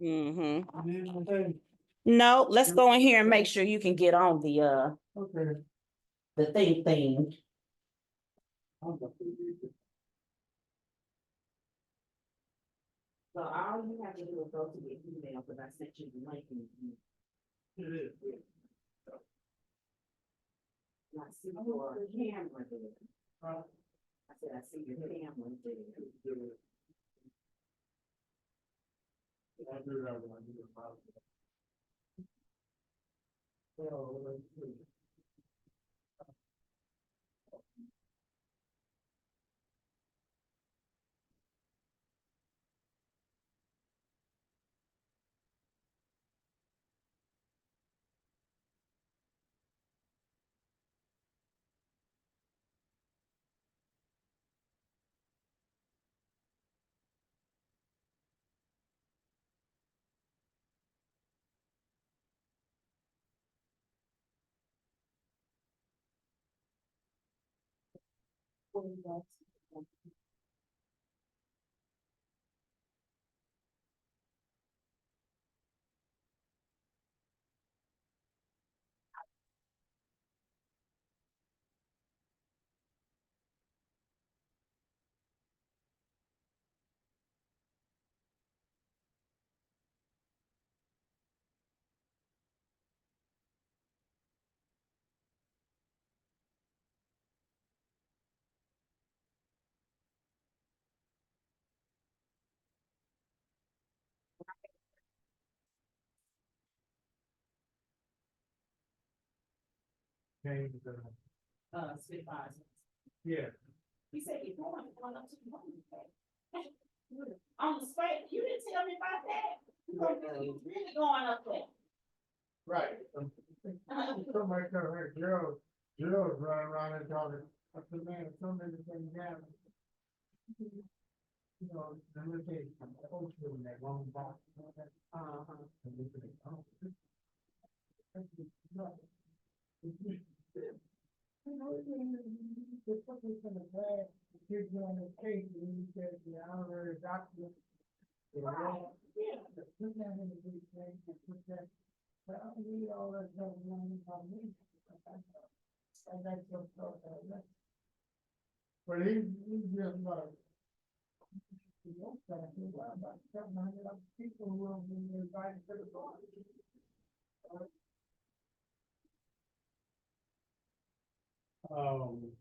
Mm-hmm. No, let's go in here and make sure you can get on Okay. the thing. So all you have to do is go to the email, because I sent you the link. I see your camera there. I said, I see your camera there. I'll do that when I do the file. Oh, let's see. Change the, Spitfires. yeah. He said, you're going up to the home. On the spot, you didn't tell me about that. You really going up there. Right. Somebody tell her, Gerald's running around and talking, I said, man, somebody thing down. You know, the limitation, the whole thing, that one box. And they say, oh, this- this is not- You know, there's something from the bad, the kids on the case, and he said, the honorary doctor. Yeah. Put that in the big thing, and put that, but I don't need all that stuff running about me. And that's so, but he's just like, you know, about 700 people who will be invited to the bar. Um.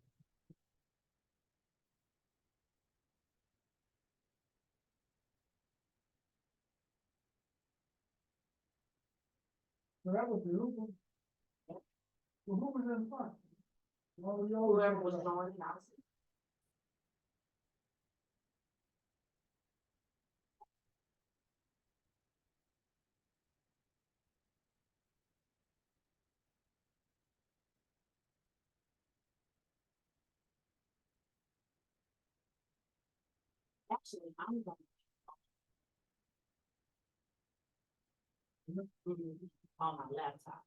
So that was the who. Well, who was in front? Well, Whoever was going out. Actually, I'm going on my laptop.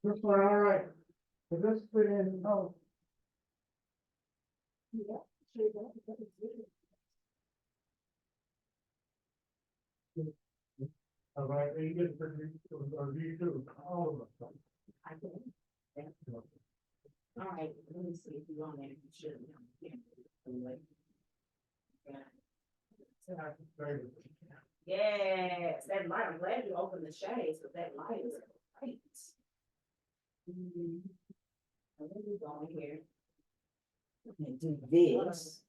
This one, all right. So this fit in, oh. Yeah, sure does. All right, you get for you, or you too, all of us. I can. me see if you on there. You should. Yes, that light, I'm glad you opened the shades, but that light is bright. Let me go in here. And do this.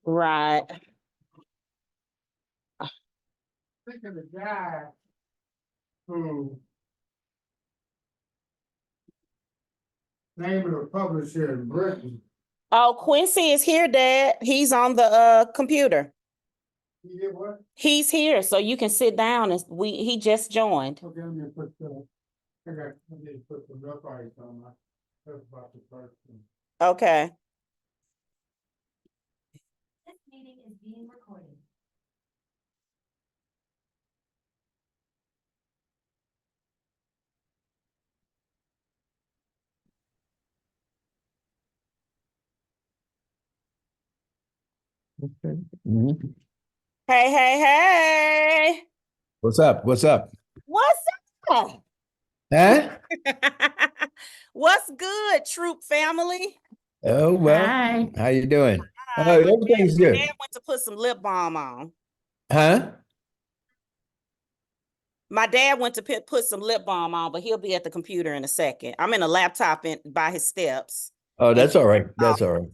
Right. Think of the guy who name of the publisher in Britain. Oh, Quincy is here, Dad. He's on the computer. He did what? He's here, so you can sit down and he just joined. Okay, I'm gonna put I need to put some rough ice on my, that's about the first one. Okay. This meeting is being recorded. Okay. Mhm. Hey, hey, hey. What's up? What's up? What's up? Huh? What's good, Troupe family? Oh, well, Hi. how you doing? Oh, My everything's dad good. went to put some lip balm on. Huh? My dad went to put some lip balm on, but he'll be at the computer in a second. I'm in a laptop by his steps. Oh, that's all right. That's all right.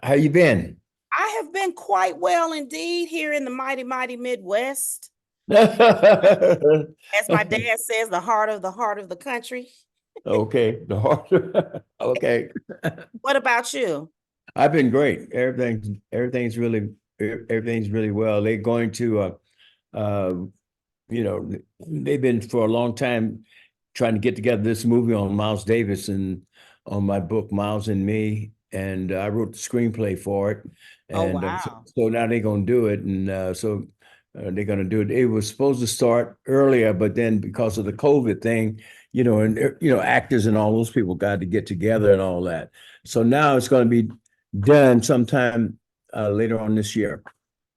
How you been? I have been quite well indeed here in the mighty, mighty Midwest. Okay. As my dad says, the heart of the country. The heart. Okay. What about you? I've been great. Everything's really well. They're going to you know, they've been for a long time trying to get together this movie on Miles Davis and on my book Miles and Me, and I wrote the screenplay for it. Oh, And wow. so now they're going to do it, and so they're going to do it. It was supposed to start earlier, but then because of the COVID thing, actors and all those people got to get together and all that. So now it's going to be done sometime later on this year,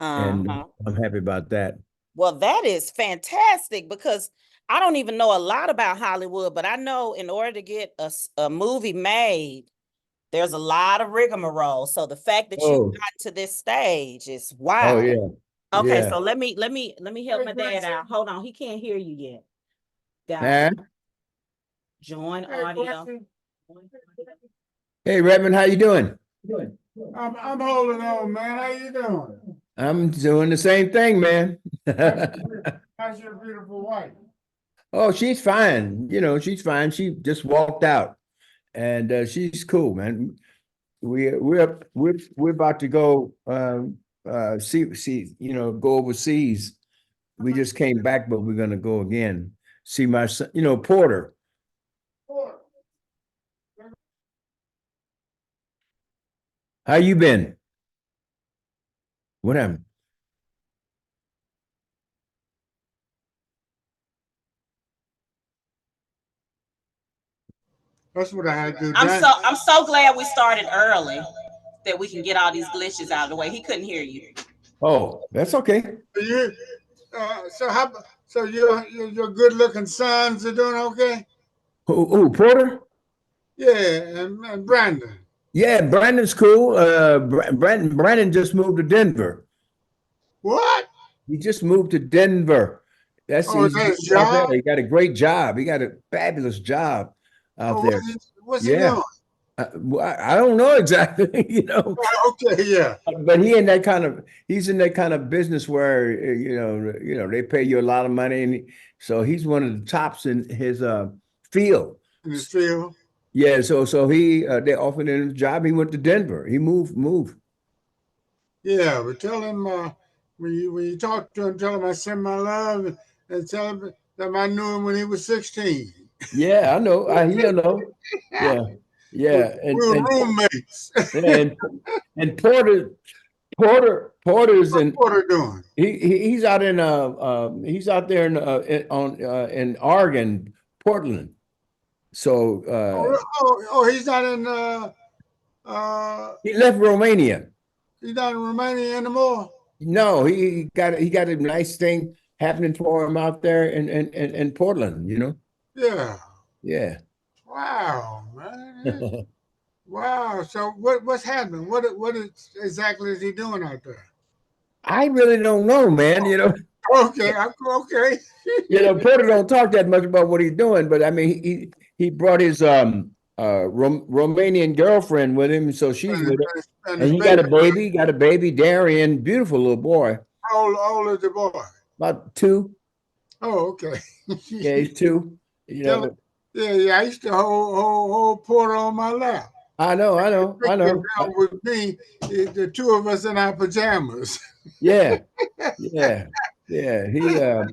and I'm happy about that. Well, that is fantastic because I don't even know a lot about Hollywood, but I know in order to get a movie made, there's a lot of rigmarole. So the fact that you got to this stage is wow. Oh yeah. Okay, Yeah. so let me help my dad out. Hold on, he can't hear you yet. Huh? Join audio. Hey, Redmond, how you doing? I'm holding on, man. How you doing? I'm doing the same thing, man. How's your beautiful wife? Oh, she's fine. She's fine. She just walked out, and she's cool, man. We're about to go go overseas. We just came back, but we're gonna go again. See my son, Porter. How you been? What happened? That's what I had to do. I'm so glad we started early that we can get all these glitches out of the way. He couldn't hear you. Oh, that's okay. You, so your good looking sons are doing okay? Who, Porter? Yeah, and Brandon. Yeah, Brandon's cool. Brandon just moved to Denver. What? He just moved to Denver. He's his out there. job? He got a great job. He got a fabulous job out there. What's he doing? I don't know exactly, Okay, yeah. but he's in that kind of business where they pay you a lot of money, and so he's one of the tops in his field. In his field. Yeah, so he they offered him a job. He went to Denver. He moved. Yeah, but tell him when you talk to him, tell him I send my love and tell him that I knew him when he was 16. Yeah, I know. He'll know. Yeah, yeah, we were roommates. and Porter's What's in. Porter doing? He's out in he's out there in Oregon, Portland. So he's not in he left Romania. he's not in Romania anymore. No, he got a nice thing happening for him out there in Portland, you know? Yeah. Yeah. Wow, man. Wow. So what's happening? Exactly is he doing out there? I really don't know, man. Okay, okay. Porter don't talk that much about what he's doing, but I mean, he brought his Romanian girlfriend with him, so she's with him, And and his he baby. got a baby, Darian, beautiful little boy, How old is the boy? about 2. Oh, okay. Yeah, he's 2. You Tell him, know, yeah. I used to hold Porter on my lap. I know, Get down with me, the two of us in our pajamas. Yeah, yeah, yeah.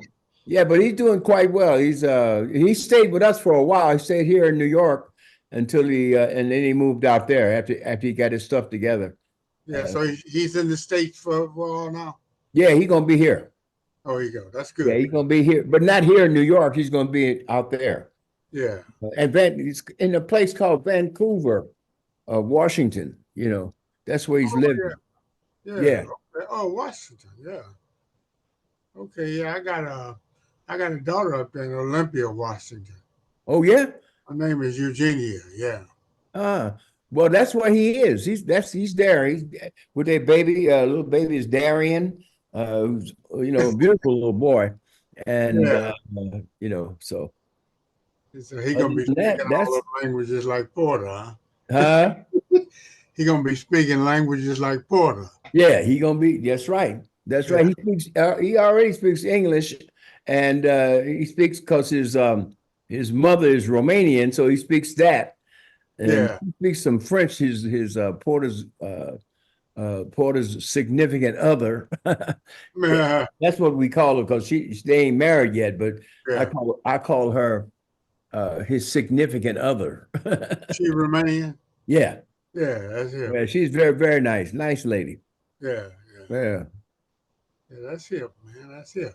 Yeah, but he's doing quite well. He stayed with us for a while. He stayed here in New York until and then he moved out there after he got his stuff together. Yeah, so he's in the States for a while now. Yeah, he's gonna be here. Oh, you go. That's Yeah, good. he's gonna be here, but not here in New York. He's gonna be out there. Yeah. And he's in a place called Vancouver, Washington. That's where he's living. Yeah. Yeah. Okay. Oh, Washington. Yeah. Okay. Yeah, I got a daughter up there in Olympia, Washington. Oh yeah. Her name is Eugenia. Yeah. Well, that's where he is. He's there. He's with their baby, little baby is Darian, who's, a beautiful little boy. And Yeah. So So he gonna be speaking all of languages like Porter, huh? Huh? He gonna be speaking languages like Porter. Yeah, that's right. That's right. He speaks he already speaks English, and he speaks because his mother is Romanian, so he speaks that. And Yeah. he speaks some French. His Porter's significant other. Yeah. That's what we call her because they ain't married yet, but Yeah. I call her his significant other. She Romanian? Yeah. Yeah, that's him. Yeah, she's very, very nice lady. Yeah. Yeah. Yeah, that's him, man. That's him.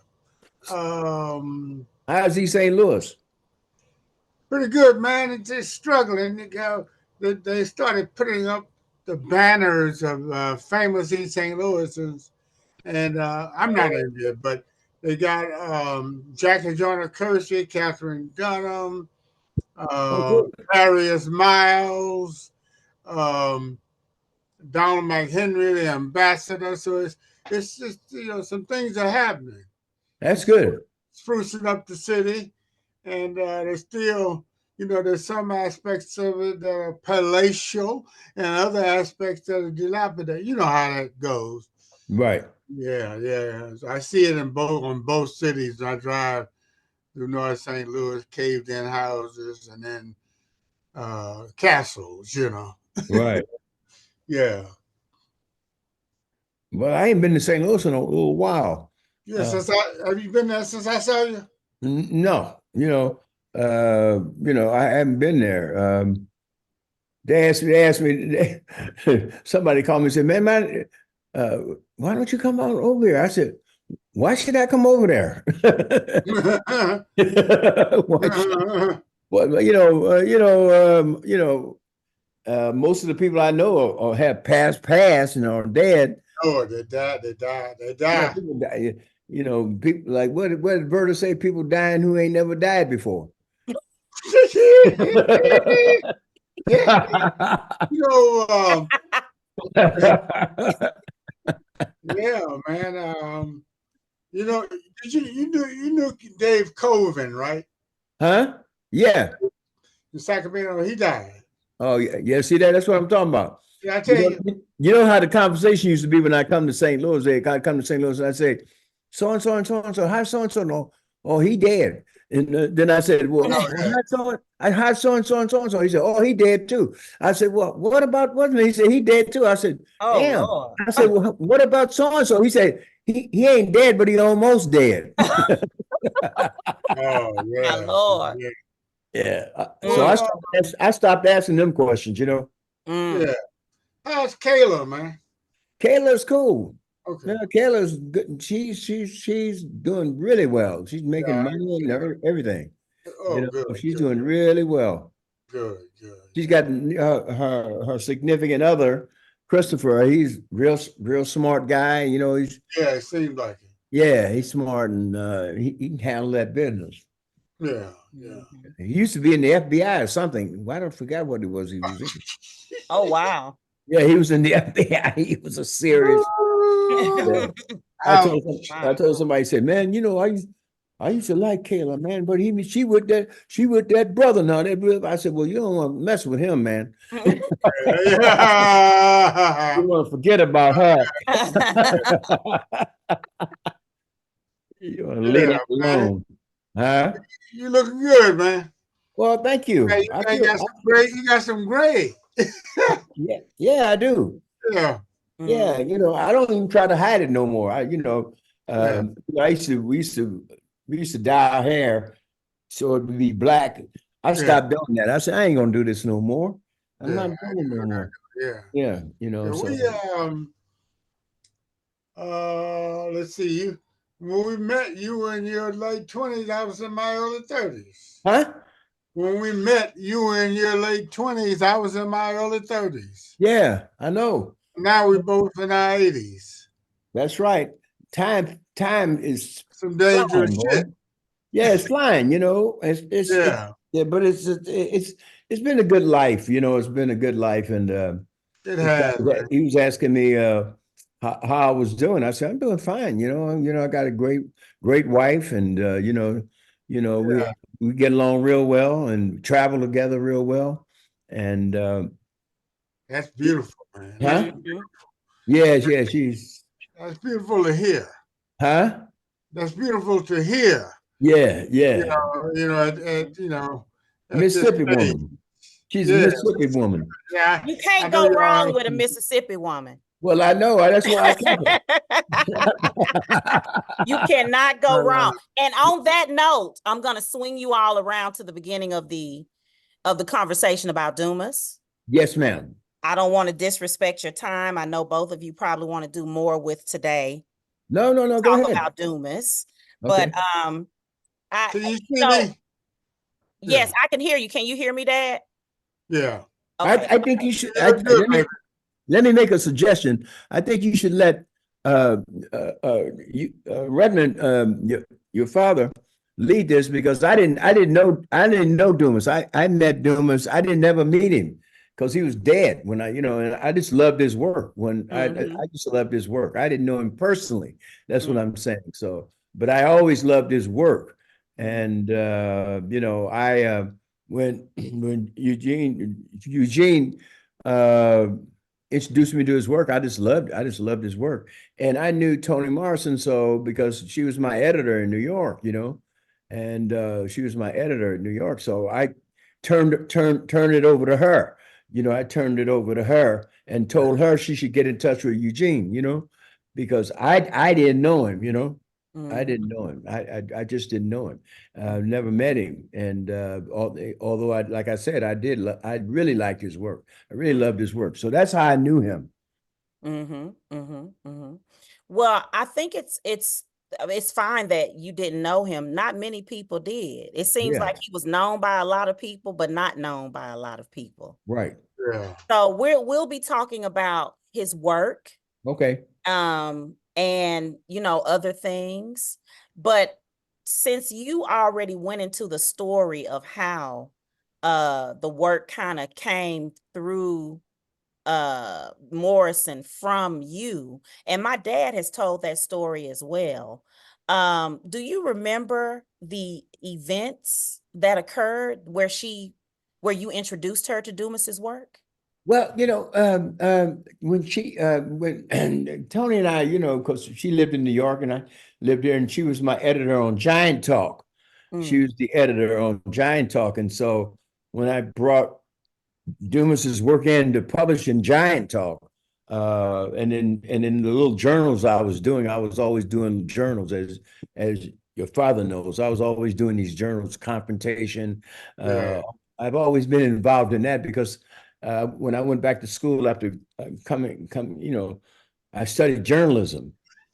How's he St. Louis? Pretty good, man. It's just struggling. They started putting up the banners of famous East St. Louisans, and I'm not in there, but they got Jackie Joyner Kersey, Catherine Dunham, Darius Miles, Donald McHenry, the ambassador. So it's just some things are happening. That's good. Sprucing up the city, and there's still, there's some aspects of it that are palatial, and other aspects that are dilapidated. You know how that goes. Right. Yeah. I see it on both cities. I drive through North St. Louis, caved in houses, and then castles. Right. Yeah. Well, I ain't been to St. Louis in a little while. Yeah. Have you been there since I saw you? No, I haven't been there. They asked me, somebody called me and said, man, why don't you come on over here? I said, why should I come over there? Well, most of the people I know or have passed and are dead. Oh, they died. Yeah, people die. People like what did Berta say? People dying who ain't never died before. Yeah, man. Did you knew Dave Colvin, right? Huh? Yeah. In Sacramento, he died. Oh yeah. See that's what I'm talking about. Yeah, I tell you. You know how the conversation used to be when I come to St. Louis. I come to St. Louis and I say, so and so and so and so. How's so and so? No, oh he dead. And then I said, well, how's so and so and so and so. He said, oh he dead too. I said, well, what about wasn't he? He said he dead too. I said, damn. Lord. I said, well, what about so and so? He said he ain't dead, but he almost dead. Oh yeah, My Lord. Yeah. So I stopped asking them questions. Yeah. How's Kayla, man? Kayla's cool. Okay. No, Kayla's good. She's doing really well. She's making money and everything. Oh, good. She's doing really well. Good. She's got her significant other Christopher, he's real smart guy. You know, Yeah, it seems like it. yeah, he's smart and he can handle that business. Yeah, yeah. Mhm. He used to be in the FBI or something. I don't forget what it was he was in. Oh, wow. Yeah, he was in the FBI. He was a serious. Yeah. Ouch. I told somebody, said, man, you know, I used to like Kayla, man, but she with that brother now. I said, well, you don't want to mess with him, man. Yeah. You want to forget about her. You want to leave Yeah, that man. alone. Huh? You looking good, man. Well, thank you. Hey, you got some gray. You got some gray. Yeah, I do. Yeah, Yeah, Mm. you know, I don't even try to hide it no more. yeah, We used to dye our hair so it would be black. I yeah, stopped doing that. I said, I ain't gonna do this no more. I'm yeah, not doing it no more. yeah. Yeah, Yeah, so let's see, you when we met, you were in your late 20s, I was in my early 30s. huh? When we met, you were in your late 20s, I was in my early 30s. Yeah, I know. Now we both in our 80s. That's right. Time is Some dangerous flying, boy. shit. Yeah, it's flying, you know. It's Yeah, yeah, but it's been a good life, you know, it's been a good life. And it this guy has, man. he was asking me how I was doing. I said, I'm doing fine, you know. I got a great wife, and Yeah, we get along real well and travel together real well. And that's beautiful, man. huh? Mhm. Yeah, she's That's beautiful to hear. huh? That's beautiful to hear. Yeah. At this Mississippi stage. woman. She's a Yeah, Mississippi woman. yeah. You I can't know go y'all wrong have with a some. Mississippi woman. Well, I know. That's why I took You her. cannot go Uh, wrong. And on that note, I'm going to swing you all around to the beginning of the conversation about Dumas. Yes, ma'am. I don't want to disrespect your time. I know both of you probably want to do more with today, No. Go talk ahead. about Dumas. But Okay. I can you see so me? yes, Yeah, I can hear you. Can you hear me, Dad? yeah. Okay. I think you should. You look good, baby. Let me make a suggestion. I think you should let uh, Redmond, your father, lead this because I didn't know Dumas. I met Dumas. I didn't never meet him because he was dead when and I just loved his work. Mm-hmm. I just loved his work. I didn't know him personally. That's what Mm-hmm. I'm saying. So, but I always loved his work. Mm-hmm. And I when Eugene uh introduced me to his work. I just loved his work. And I knew Toni Morrison so because she was my editor in New York, and she was my editor in New York. So I turned it over to her. I turned it over to her and told her she should get in touch with Eugene, because I didn't know him, I Mm-hmm. didn't know him. I just didn't know him. Never met him. And although like I said, I really liked his work. I really loved his work. So that's how I knew him. Mm-hmm. Mm-hmm. Mm-hmm. Well, I think it's fine that you didn't know him. Not many people did. It seems Yeah, like he was known by a lot of people, but not known by a lot of people. right. Yeah, So we'll be talking about his work, Okay. and other things. But since you already went into the story of how the work kind of came through Morrison from you, and my dad has told that story as well. Do you remember the events that occurred where you introduced her to Dumas's work? Well, when Tony and I, because she lived in New York and I lived there, and she was my editor on Giant Talk. She Mm, was the editor on Giant Talk. And so when I brought Dumas's work in to publish in Giant Talk, and in the little journals I was always doing journals as your father knows. I was always doing these journals, confrontation. yeah, Uh, I've always been involved in that because when I went back to school after I studied journalism.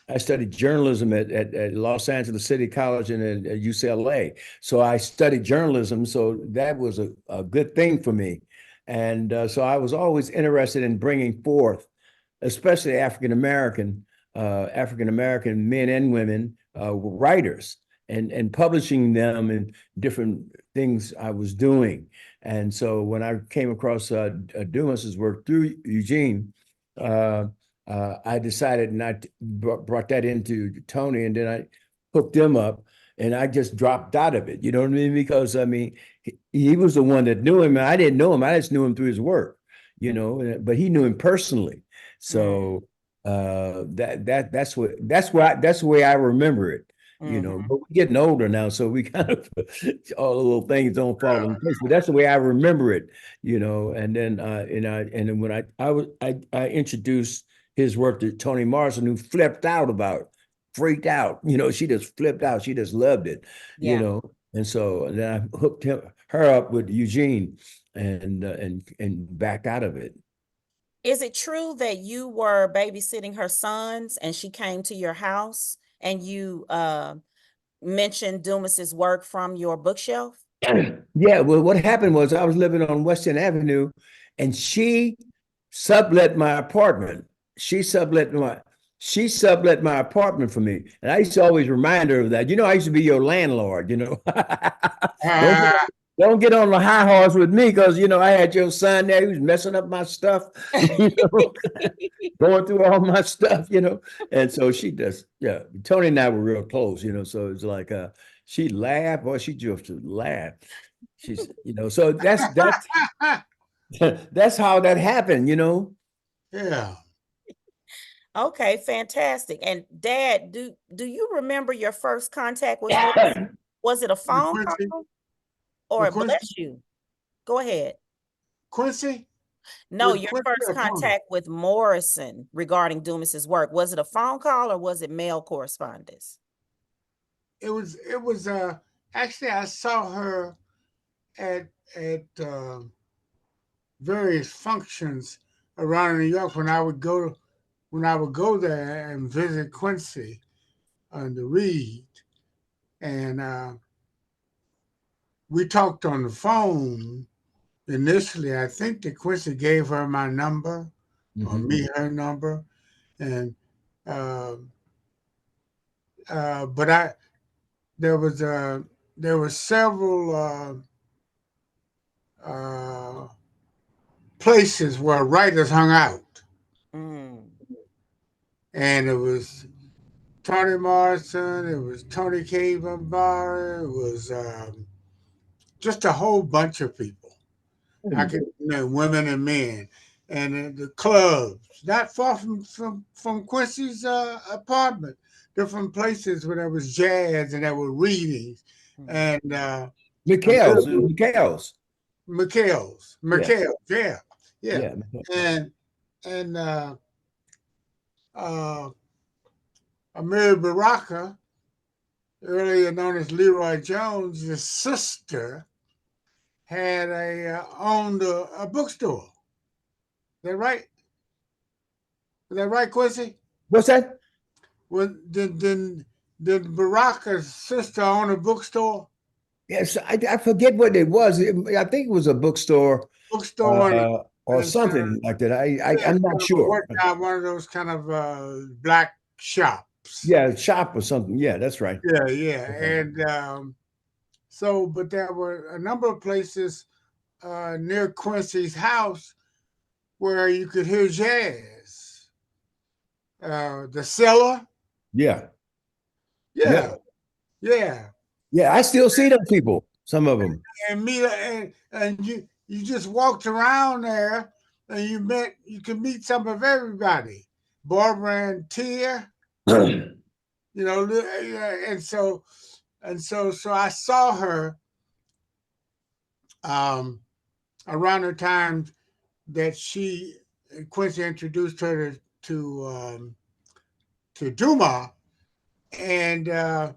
I studied journalism at Los Angeles City College and at UCLA. So I studied journalism. So that was a good thing for me. And so I was always interested in bringing forth especially African American men and women, writers, and publishing them in different things I was doing. And so when I came across Dumas's work through Eugene, I decided, and I brought that into Tony, and then I hooked them up, and I just dropped out of it. You know what I mean? Because I mean, he was the one that knew him, and I didn't know him. I just knew him through his work, you know, but he knew him personally. So that's the way I remember it. You know, but we're getting older now, so we kind of all the little things don't fall in place. But that's the way I remember it, you know. And then then when I introduced his work to Toni Morrison, who freaked out. You know, she just flipped out. She just loved it, you Yeah. know. And so then I hooked her up with Eugene and backed out of it. Is it true that you were babysitting her sons and she came to your house and you mentioned Dumas's work from your bookshelf? Yeah, well, what happened was I was living on Western Avenue, and she sublet my apartment. She sublet my apartment for me, and I used to always remind her of that. You know, I used to be your landlord. You know, don't get, Ah, don't get on the high horse with me, because you know I had your son there. He was messing up my stuff. You know, going through all my stuff, you know. And so she does, yeah. Tony and I were real close, you know. So it's like she laughed, or she just laughed. She's, you know, so that's how that happened, you know. yeah. Okay, fantastic. And Dad, do you remember your first contact with Morrison? Was it a With phone Quincy, call with or Quincy, bless you? Go ahead. Quincy, No, with your Quincy first or Tony. contact with Morrison regarding Dumas's work. Was it a phone call or was it mail correspondence? It was actually I saw her at various functions around New York when I would go there and visit Quincy on the read, and we talked on the phone initially. I think that Quincy gave her my number or Mhm. me her number, and uh, but I there was there were several places where writers hung out, Mm, and it was Toni Morrison, it was Tony K. Bombara, it was just a whole bunch of people. I Mhm. could women and men, and the clubs not far from Quincy's apartment. Different places where there was jazz and there were readings, mm. and Mikhail's. McHale's, Yeah, yeah, yeah, yeah. and and uh, Amiri Baraka, earlier known as Leroy Jones, his sister had owned a bookstore. Is that right? Is that right, Quincy? What's that? When did Baraka's sister own a bookstore? Yes, I forget what it was. I think it was a bookstore, Bookstore or and kind of something like that. yeah, I'm kind not of a sure. workout, one of those kind of black shops. Yeah, shop or something. Yeah, that's right. Yeah, yeah, and so, but there were a number of places near Quincy's house where you could hear jazz. The cellar, Yeah, yeah, yeah, yeah, yeah. I still see them people. Some of them. and me and you just walked around there and you could meet some of everybody, Barbara and Tia, you know, and so I saw her um, around the time that she Quincy introduced her to Dumas, and I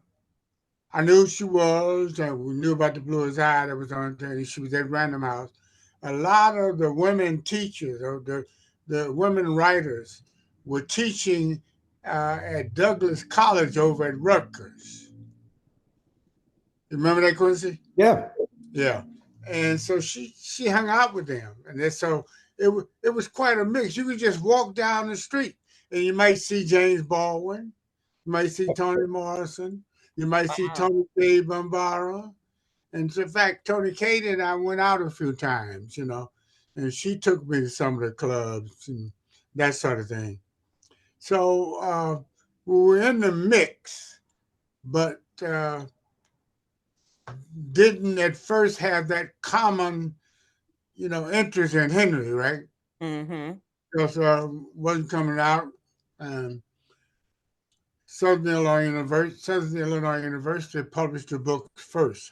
knew who she was, and we knew about the Blues Eye that was on there. And she was at Random House. A lot of the women teachers or the women writers were teaching at Douglas College over at Rutgers. You remember that, Quincy? Yeah. Yeah. And so she hung out with them, and then so it was quite a mix. You could just walk down the street and you might see James Baldwin, you might see Toni Morrison, you might see Wow. Tony K. Bambara. And in fact, Tony Kate and I went out a few times, and she took me to some of the clubs and that sort of thing. So we were in the mix, but didn't at first have that common, interest in Henry, right? Mm-hmm. Because wasn't coming out. Um, Southern Illinois University published the book first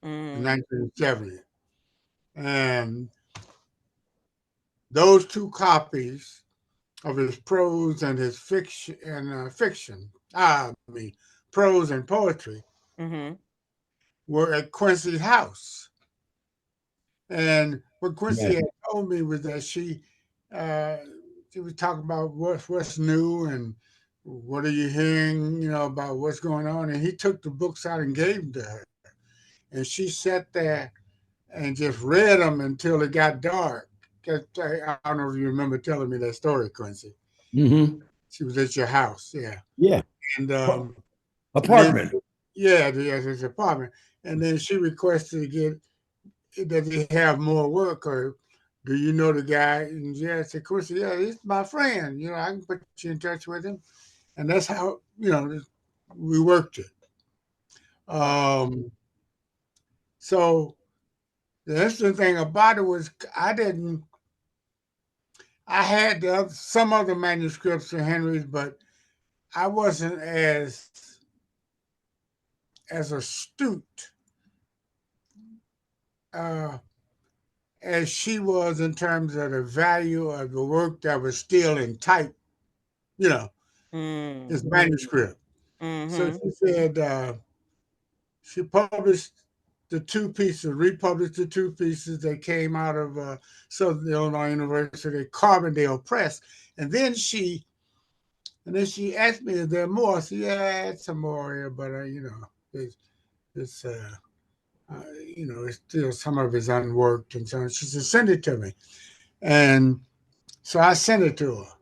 in Mm. 1970. And those two copies of his prose and his fiction, prose and poetry, Mm-hmm. were at Quincy's house. And what Quincy Right. had told me was that she was talking about what's new and what are you hearing, about what's going on. And he took the books out and gave them to her. And she sat there and just read them until it got dark. I don't know if you remember telling me that story, Quincy. Mm-hmm. She was at your house, yeah. Yeah. And then, Apartment. yeah, his apartment. And then she requested to does he have more work or do you know the guy? And yeah, I said, Quincy, yeah, he's my friend. I can put you in touch with him. And that's how, we worked it. Wow. So the interesting thing about it was I had some other manuscripts of Henry's, but I wasn't as astute uh, as she was in terms of the value of the work that was still in type, you know, his Mm. manuscript. So Mm-hmm. she said she published republished the two pieces that came out of Southern Illinois University, Carbondale Press. And then she asked me, "Is there more?" I said, "Yeah, I had some more here, but it's it's still some of it's unworked." And so she said, "Send it to me." And so I sent it to her.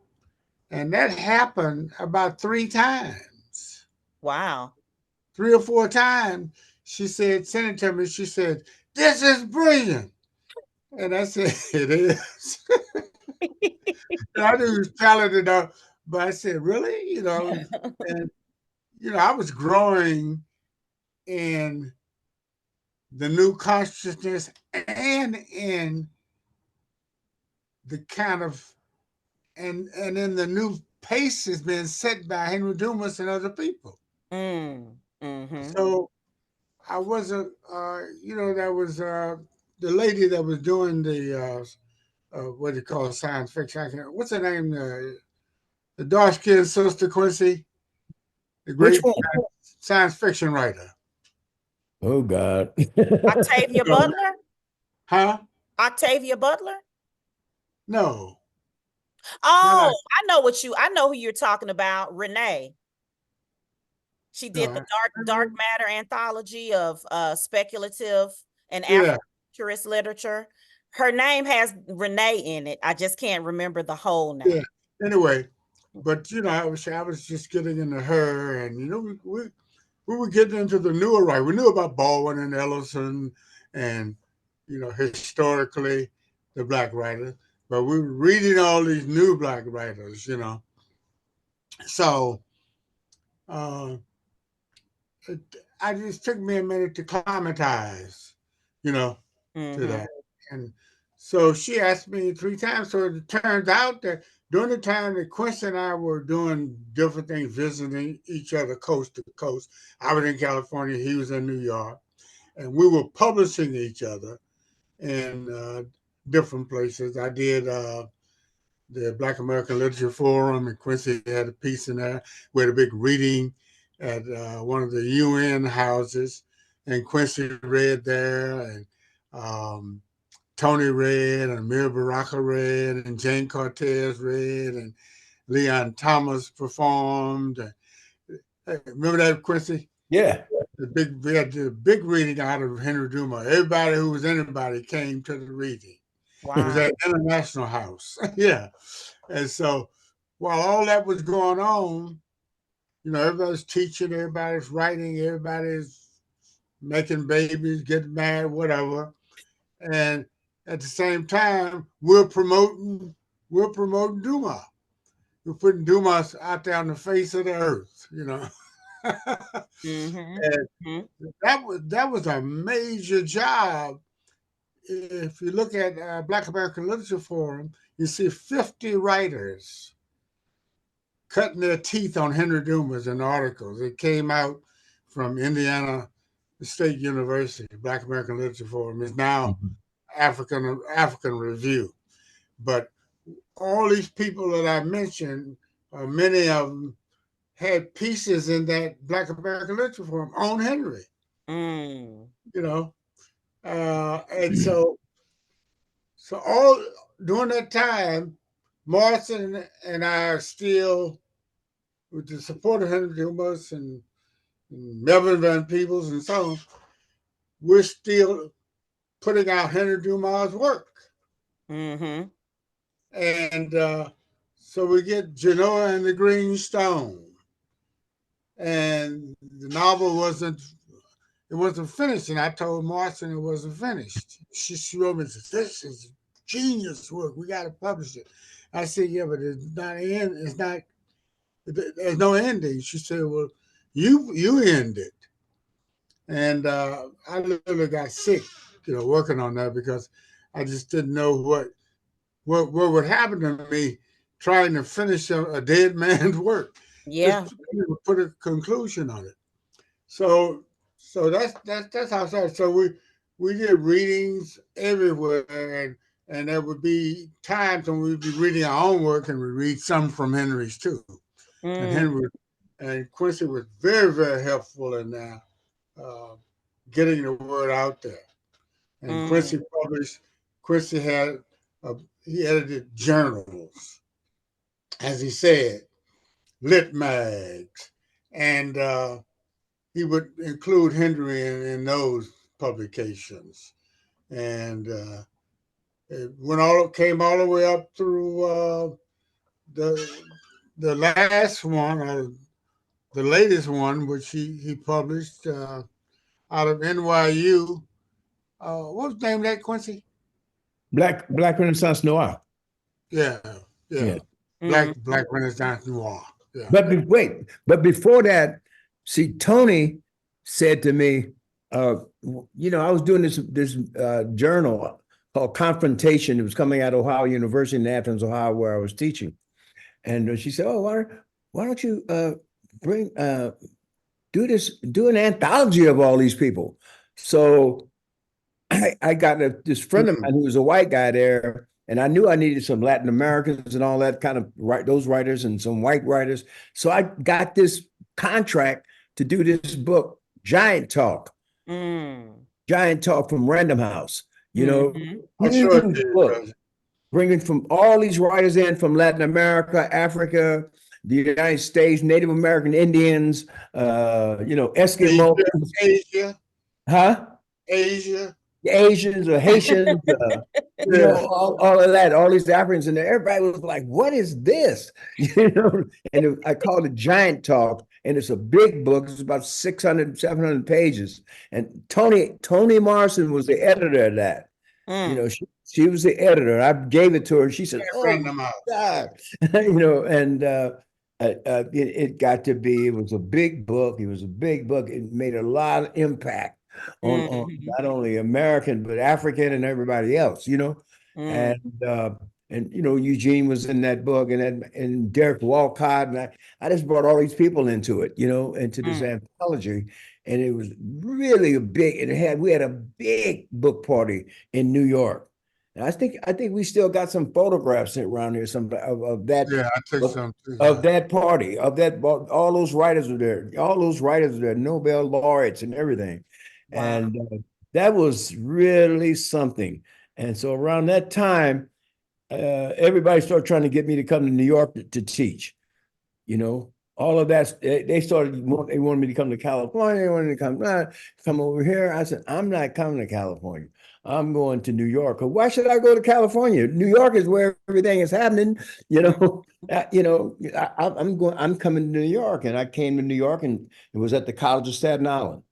And that happened about three times, Wow. 3 or 4 times. She said, "Send it to me." She said, "This is brilliant." And I said, "It is." And I knew he was talented enough, but I said, "Really?" And I was growing in the new consciousness and in the kind of and in the new paces being set by Henry Dumas and other people. Mm. Mm-hmm. So I wasn't, that was the lady that was doing the what do you call science fiction? What's her name? The dark skinned sister Quincy, the Which great one? science fiction writer. Oh God. Octavia Butler? Huh? Octavia Butler? No, not Oh, I. I know who you're talking about. Renee. She did the No, dark matter anthology of speculative and yeah, Afrofuturist literature. Her name has Renee in it. I just can't remember the whole yeah. name. Anyway, but I was just getting into her, and we were getting into the newer right. We knew about Baldwin and Ellison, and historically the black writers, but we were reading all these new black writers. So uh, I just took me a minute to climatize, you know, to Mm-hmm. that. And so she asked me 3 times. So it turns out that during the time that Quincy and I were doing different things, visiting each other coast to coast, I was in California, he was in New York, and we were publishing each other in different places. I did the Black American Literature Forum, and Quincy had a piece in there. We had a big reading at one of the UN houses, and Quincy read there, and Tony read, and Amir Baraka read, and Jane Cortez read, and Leon Thomas performed. Hey, remember that, Quincy? Yeah. We had the big reading out of Henry Dumas. Everybody who was anybody came to the reading. It was Wow. at International House. Yeah. And so while all that was going on, everybody's teaching, everybody's writing, everybody's making babies, getting married, whatever. And at the same time, we're promoting Dumas. We're putting Dumas out there on the face of the earth. Mm-hmm. And Mm-hmm. that was a major job. If you look at Black American Literature Forum, you see 50 writers cutting their teeth on Henry Dumas in articles. It came out from Indiana State University. Black American Literature Forum is now African Review. But all these people that I mentioned, many of them had pieces in that Black American Literature Forum on Henry. Mm. You know, and so all during that time, Morrison and I are still, with the support of Henry Dumas and Melvin Van Peebles and so on, we're still putting out Henry Dumas' work. Mm-hmm. And so we get Genoa and the Green Stone. And the novel wasn't finished. And I told Morrison it wasn't finished. She wrote me and said, "This is genius work. We got to publish it." I said, "Yeah, but it's not end. It's not. There's no ending." She said, "Well, you end it." And I literally got sick, working on that because I just didn't know what would happen to me trying to finish a dead man's work. Yeah. Just put a conclusion on it. So that's how it started. So we did readings everywhere, and there would be times when we'd be reading our own work and we read some from Henry's too. And Mm. Henry and Quincy was very, very helpful in uh, getting the word out there. And Mm. Quincy had he edited journals, as he said, lit mags, and he would include Henry in those publications. And it came all the way up through the last one, the latest one, which he published out of NYU. What was the name of that, Quincy? Black Renaissance Noir. Yeah, Yeah. yeah. Mm. Black Renaissance Noir. Yeah. Wait, but before that, see, Tony said to me, I was doing this journal called Confrontation. It was coming out of Ohio University in Athens, Ohio, where I was teaching. And she said, "Oh, why don't you do an anthology of all these people?" So I got this friend of mine who was a white guy there, and I knew I needed some Latin Americans and all that kind of those writers and some white writers. So I got this contract to do this book, Mm. Giant Talk from Random House. Mm-hmm. I sure Huge did. book, bringing from all these writers in from Latin America, Africa, the United States, Native American Indians, Eskimos, Asia, huh? Asia. Asians or Haitians, Yeah. all of that, all these Africans, and everybody was like, "What is this?" I called it Giant Talk, and it's a big book. It's about 600, 700 pages. And Toni Morrison was the editor of that. Mm. She was the editor. I gave it to her. She said, "Oh Random House. God," and it got to be. It was a big book. It was a big book. It made a lot of impact on Mm-hmm. not only American but African and everybody else. Mm. And uh, and Eugene was in that book, and Derek Walcott, and I just brought all these people into it, into this Mm. anthology, and it was really a big. We had a big book party in New York. And I think we still got some photographs around here, some of that Yeah, I took of, some too. of that party, all those writers were there. All those writers were there, Nobel laureates and everything. Wow. And that was really something. And so around that time, everybody started trying to get me to come to New York to teach, all of that, they started, they wanted me to come to California. They wanted me to come over here. I said, I'm not coming to California. I'm going to New York. Why should I go to California? New York is where everything is happening. You know, I'm coming to New York, and I came to New York, and it was at the College of Staten Island.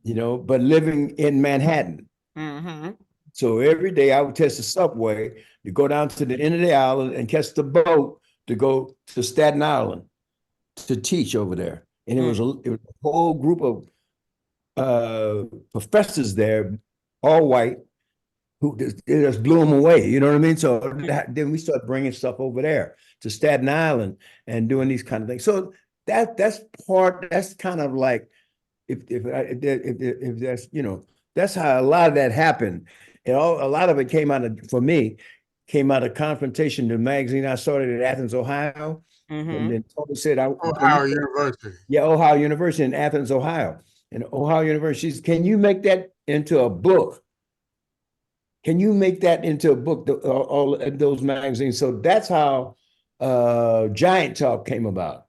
But living in Manhattan. Mm-hmm. So every day I would catch the subway to go down to the end of the island and catch the boat to go to Staten Island to teach over there. And it was a whole group of professors there, all white, who it just blew them away. You know what I mean? So then we started bringing stuff over there to Staten Island and doing these kind of things. So that's kind of like if that's that's how a lot of that happened. And a lot of it came out of Confrontation, the magazine I started at Athens, Ohio. Mm-hmm. And then Tony said, Ohio University. Yeah, Ohio University in Athens, Ohio. And Ohio University says, can you make that into a book? Can you make that into a book, all those magazines? So that's how Giant Talk came about.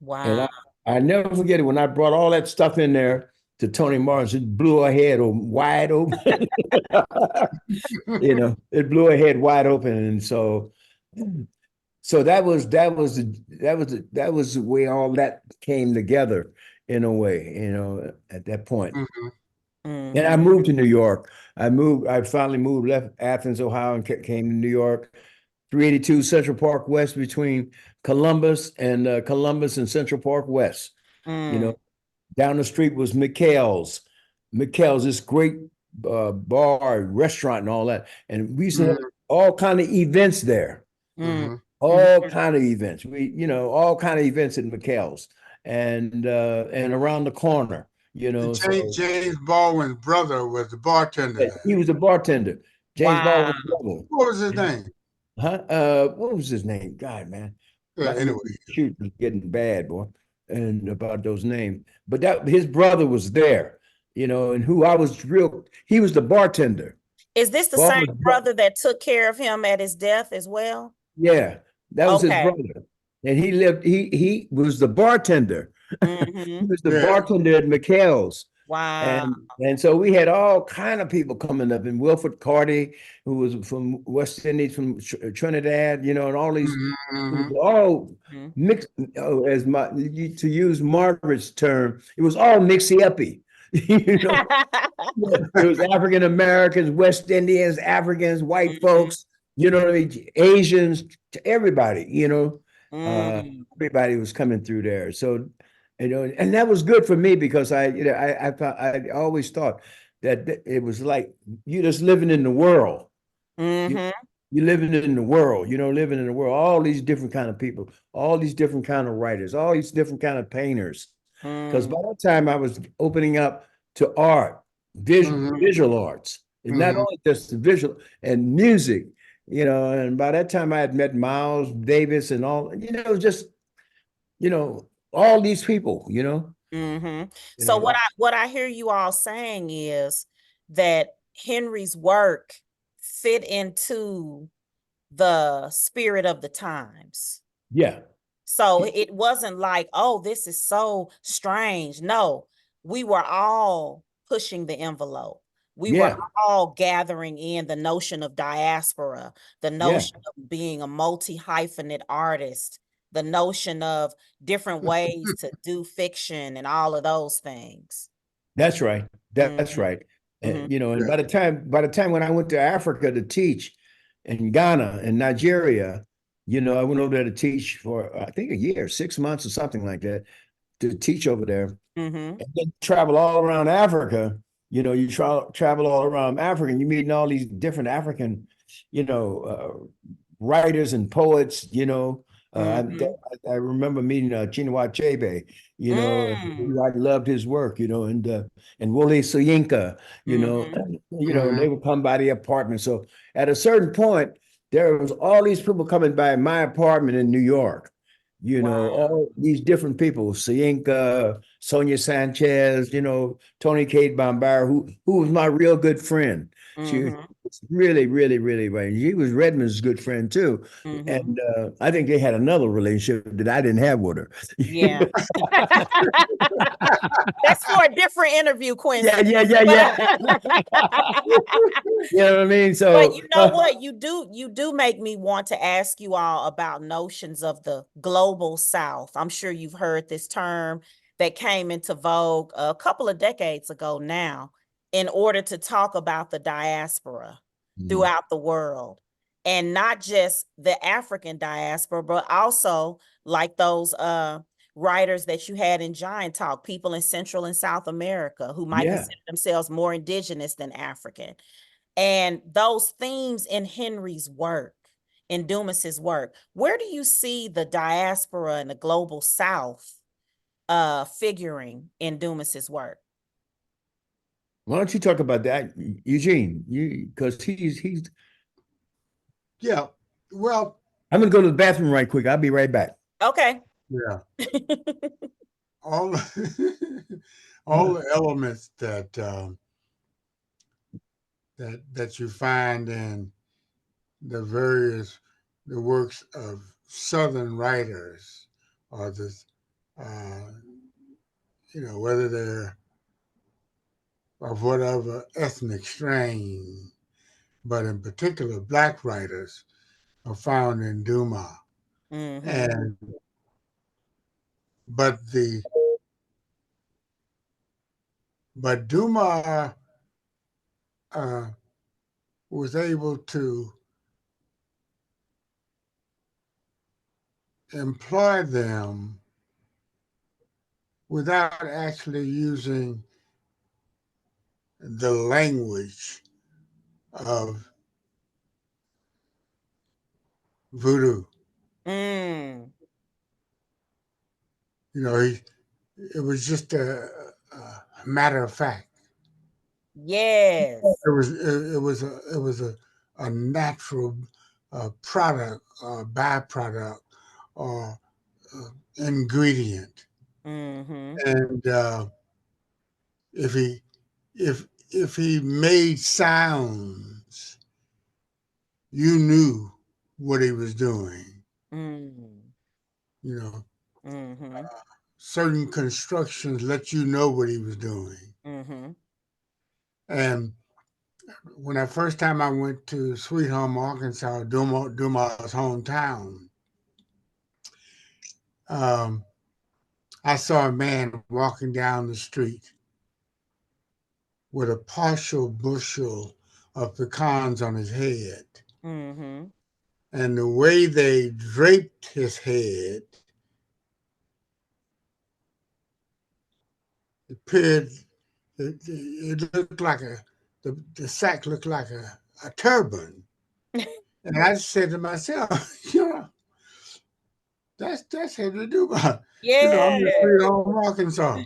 Wow. And I never forget it when I brought all that stuff in there to Toni Morrison. It blew her head wide open. It blew her head wide open. And so that was the way all that came together in a way, at that point. Mm-hmm. Mm-hmm. And I moved to New York. I finally left Athens, Ohio, and came to New York. 382 Central Park West, between Columbus and Central Park West. Down the street was McHale's, this great bar, restaurant, and all that. And we used to have all kind of events there. Mm-hmm. All kind of events. All kind of events at McHale's and around the corner. James Baldwin's brother was the bartender. He was a bartender. James Baldwin's brother. What was his name? What was his name? God, man. Anyway, shoot, was getting bad, boy, and about those names. But his brother was there, and he was the bartender. Is this the same brother that took care of him at his death as well? Yeah, that was his brother. And he was the bartender. Mm-hmm. He was the bartender at McHale's. Wow. And so we had all kind of people coming up, and Wilford Carty, who was from West Indies, from Trinidad, and all these all mixed, to use Margaret's term, it was all mixy-uppy. It was African Americans, West Indians, Africans, white folks, Asians, everybody, everybody was coming through there. So and that was good for me, because I always thought that it was like you just living in the world. Mm-hmm. You're living in the world, living in the world. All these different kind of people, all these different kind of writers, all these different kind of painters. Because by that time I was opening up to art, visual arts, and not only just the visual and music, and by that time I had met Miles Davis and all, just, all these people, Mm-hmm. So what I hear you all saying is that Henry's work fit into the spirit of the times. Yeah. So it wasn't like, oh, this is so strange. No, we were all pushing the envelope. We were all gathering in the notion of diaspora, the notion of being a multi-hyphenate artist, the notion of different ways to do fiction and all of those things. That's right. That's right. And, and by the time when I went to Africa to teach in Ghana and Nigeria, I went over there to teach for, I think, a year, 6 months or something like that, to teach over there. And then travel all around Africa. You travel all around Africa, and you're meeting all these different African, writers and poets, I remember meeting Chinua Achebe, I loved his work, and Wole Soyinka, and they would come by the apartment. So at a certain point, there was all these people coming by my apartment in New York, all these different people, Soyinka, Sonia Sanchez, Tony Cade Bambara, who was my real good friend, She was Mm-hmm. really, really, really right. She was Redmond's good friend too. Mm-hmm. And I think they had another relationship that I didn't have with her. Yeah. That's for a different interview, Yeah, Quincy. yeah, yeah, yeah. You know what I mean? But So you know what? You do make me want to ask you all about notions of the global South. I'm sure you've heard this term that came into vogue a couple of decades ago now, in order to talk about the diaspora throughout the world. And not just the African diaspora, but also like those writers that you had in Giant Talk, people in Central and South America who might yeah. consider themselves more indigenous than African. And those themes in Henry's work, in Dumas's work, where do you see the diaspora and the global South figuring in Dumas's work? Why don't you talk about that, Eugene? You because he's Yeah. Well, I'm gonna go to the bathroom right quick. I'll be right back. Okay. yeah. All all the elements that you find in the works of Southern writers, or uh, whether they're of whatever ethnic strain, but in particular, black writers are found in Dumas. Mm-hmm. And but the but Dumas uh, was able to employ them without actually using the language of voodoo. Mm. It was just a matter of fact. Yes. It was a natural product, byproduct, or ingredient. Mm-hmm. And if he if he made sounds, you knew what he was doing. Mm. You know, Mm-hmm. certain constructions let you know what he was doing. Mm-hmm. And when I first time I went to Sweet Home, Arkansas, Dumas' hometown, um, I saw a man walking down the street with a partial bushel of pecans on his head. Mm-hmm. And the way they draped his head appeared, it looked like the sack looked like a turban. And I said to myself, that's Henry Dumas. I'm in Yeah. Sweet Home, Arkansas.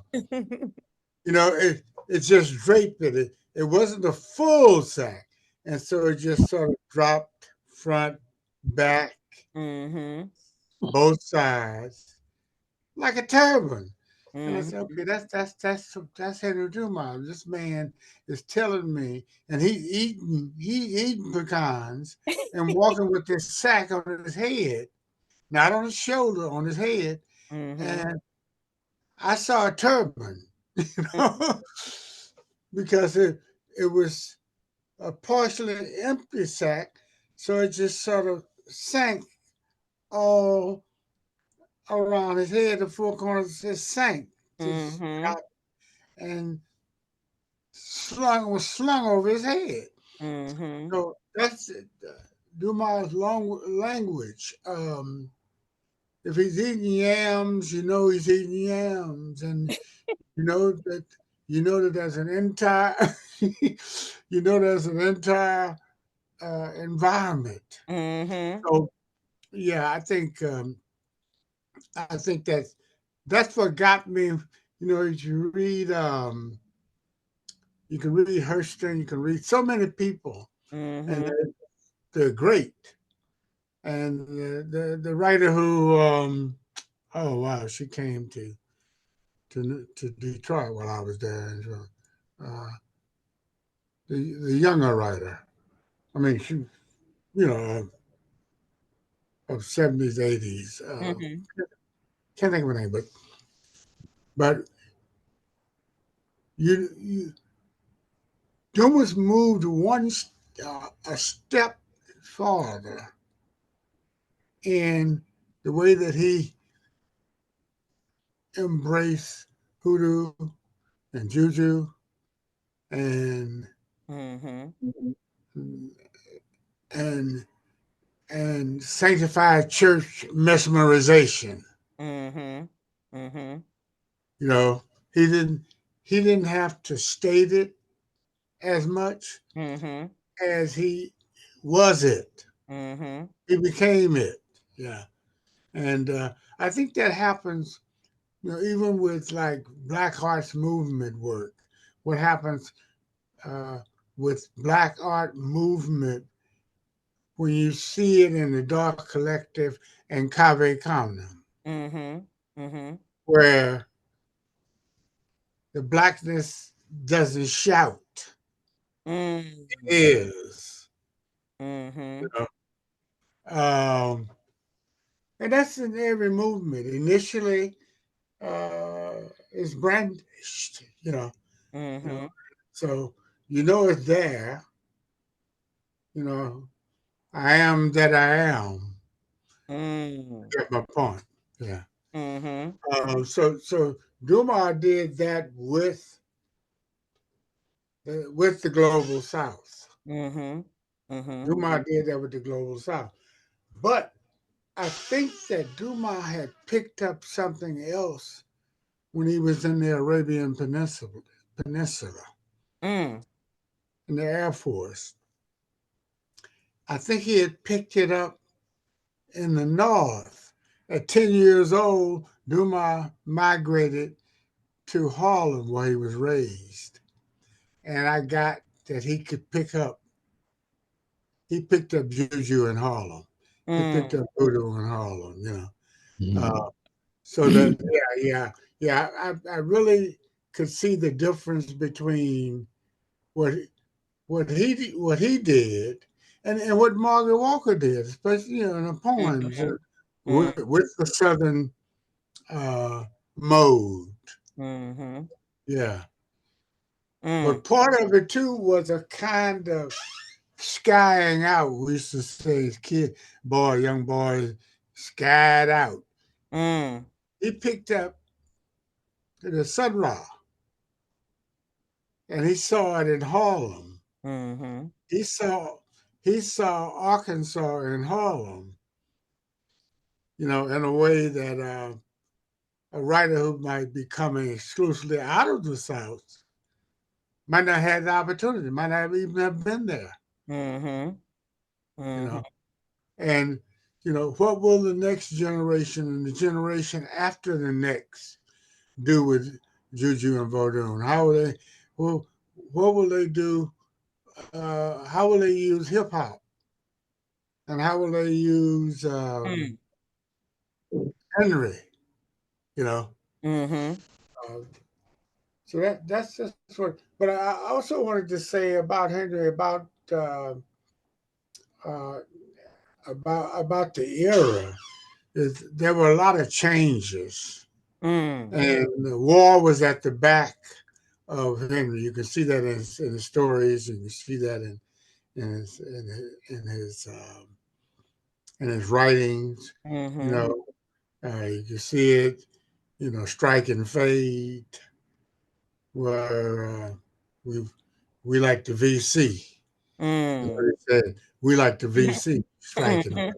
It just draped it. It wasn't a full sack. And so it just sort of dropped front, back, Mm-hmm. both sides, like a turban. And I said, Mm-hmm. okay, that's Henry Dumas. This man is telling me, and he eating pecans and walking with this sack on his head, not on his shoulder, on his head. Mm-hmm. And I saw a turban, know, because it was a partially empty sack, so it just sort of sank all around his head. The four corners just sank, just Mm-hmm. out, and was slung over his head. Mm-hmm. So that's it. Dumas' long language. If he's eating yams, you know he's eating yams, and you know that there's an entire there's an entire environment. Mm-hmm. So yeah, I think that's what got me. If you can read Hurston, you can read so many people, and Mm-hmm. they're great. And the writer who oh wow, she came to Detroit while I was there, and uh, the younger writer. I mean, she, you know, of 70s, 80s. Mm-hmm. Can't think of her name, but you Dumas moved a step farther in the way that he embraced hoodoo and juju and Mm-hmm. and and sanctified church mesmerization. Mm-hmm. Mm-hmm. You know, he didn't he didn't have to state it as much Mm-hmm. as he was it. Mm-hmm. He became it. Yeah. And I think that happens, you know, even with like Black Arts Movement work. What happens uh, with Black Art Movement when you see it in the Dark Collective and Cave Canem, Mm-hmm. Mm-hmm. where the blackness doesn't shout, Mm-hmm. it is. Mm-hmm. You know? And that's in every movement. Initially, it's brandished, you know. Mm-hmm. So you know it's there. You know, I am that I am. Mm-hmm. Get my point. Yeah. Mm-hmm. So Dumas did that with the global South. Mm-hmm. Mm-hmm. Dumas did that with the global South. But I think that Dumas had picked up something else when he was in the Arabian Peninsula Mm. in the Air Force. I think he had picked it up in the North. At 10 years old, Dumas migrated to Harlem where he was raised. And I got that he picked up juju in Harlem. He picked Mm. up voodoo in Harlem, Mhm. So that, yeah. I really could see the difference between what what he did and what Margaret Walker did, especially in the poems Mm-hmm. Mm. with the Southern mode. Mm-hmm. Yeah. Mm. But part of it too was a kind of skying out. We used to say as young boys, skied out. Mm. He picked up the Sun Ra and he saw it in Harlem. Mm-hmm. He saw he saw Arkansas in Harlem, in a way that a writer who might be coming exclusively out of the South might not have the opportunity, might not even have been there, Mm-hmm. you Mm-hmm. know. And what will the next generation and the generation after the next do with juju and voodoo? And how will they? Well, what will they do? How will they use hip hop? And how will they use Mm. Henry? You know. Mm-hmm. Uh, so that's just what. But I also wanted to say about Henry uh, about the era is there were a lot of changes, Mm. and the war was at the back of Henry. You can see that in his stories. You can see that in his in his writings. You Mm-hmm. know, you can see it. Strike and Fade, where we we like the VC. You know, Mm. they said we like the VC. Strike and Mm-hmm. Fade.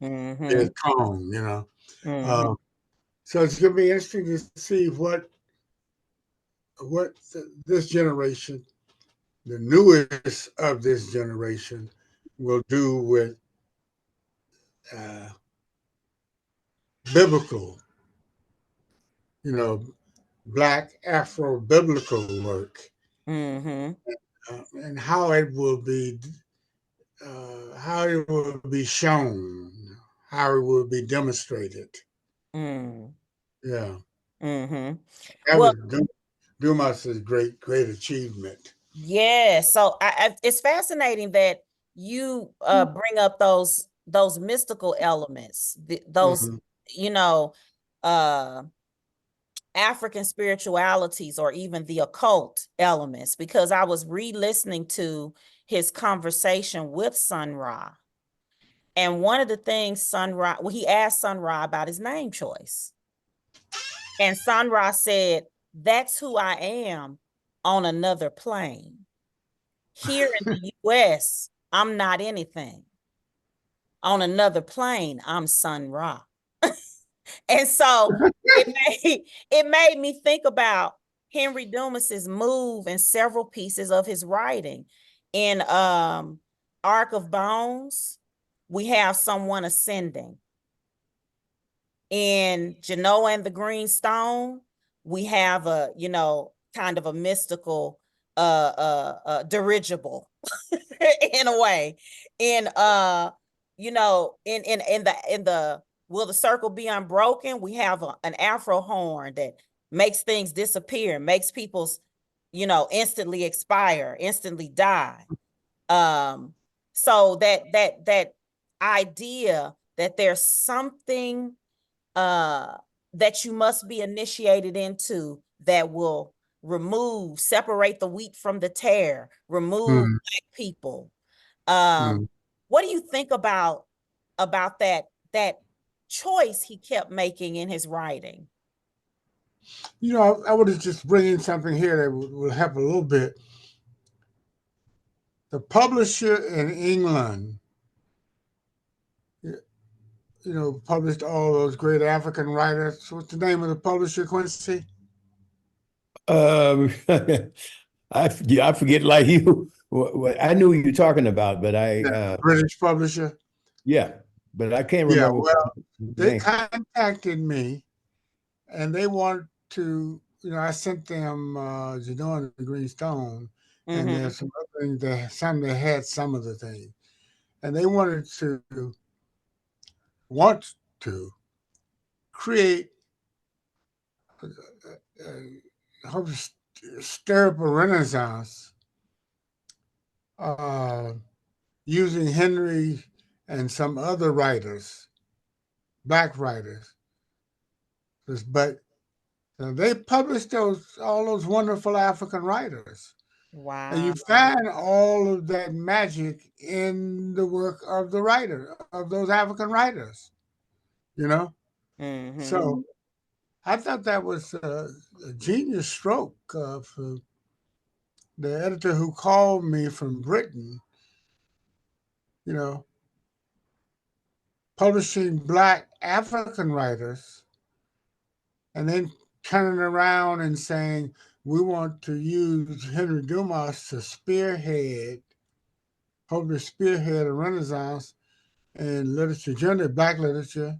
Mm-hmm. Viet Cong. Mm-hmm. Um, so it's going to be interesting to see this generation, the newest of this generation, will do with uh, biblical, you know, Black Afro biblical work, Mm-hmm. and how it will be shown, how it will be demonstrated. Mm. Yeah, Mm-hmm. that Well, was Dumas's great achievement. Yeah, so it's fascinating that you bring up those mystical elements, those Mhm. you know uh African spiritualities or even the occult elements, because I was re-listening to his conversation with Sun Ra. And one of the things Sun Ra, well, he asked Sun Ra about his name choice. And Sun Ra said, "That's who I am on another plane. Here in the US, I'm not anything. On another plane, I'm Sun Ra." And so it made me think about Henry Dumas's move in several pieces of his writing. In Ark of Bones, we have someone ascending. In Genoa and the Green Stone, we have a, kind of a mystical dirigible in a way. In in the Will the Circle Be Unbroken, we have an Afro horn that makes things disappear, makes people's, instantly expire, instantly die. um so that idea that there's something uh that you must be initiated into that will separate the wheat from the tare, remove Mhm. black people. um Mhm. what do you think about that choice he kept making in his writing? I would just bring in something here that will help a little bit. The publisher in England, published all those great African writers. What's the name of the publisher, Quincy? Um, yeah, I forget like you. I knew what you were talking about, but The British publisher. yeah, but I can't Yeah, remember well, his they name. contacted me and they want to, I sent them Genoa and the Green Stone, and Mm-hmm. there's some other things they had some of the things, and they want to create, hope to stir up a renaissance uh, using Henry and some other writers, black writers. But they published all those wonderful African writers. And you Wow. find all of that magic in the work of the writer, of those African writers, you know? Mm-hmm. So I thought that was a genius stroke for the editor who called me from Britain, you know, publishing black African writers and then turning around and saying, we want to use Henry Dumas to hopefully spearhead a renaissance in literature, generally black literature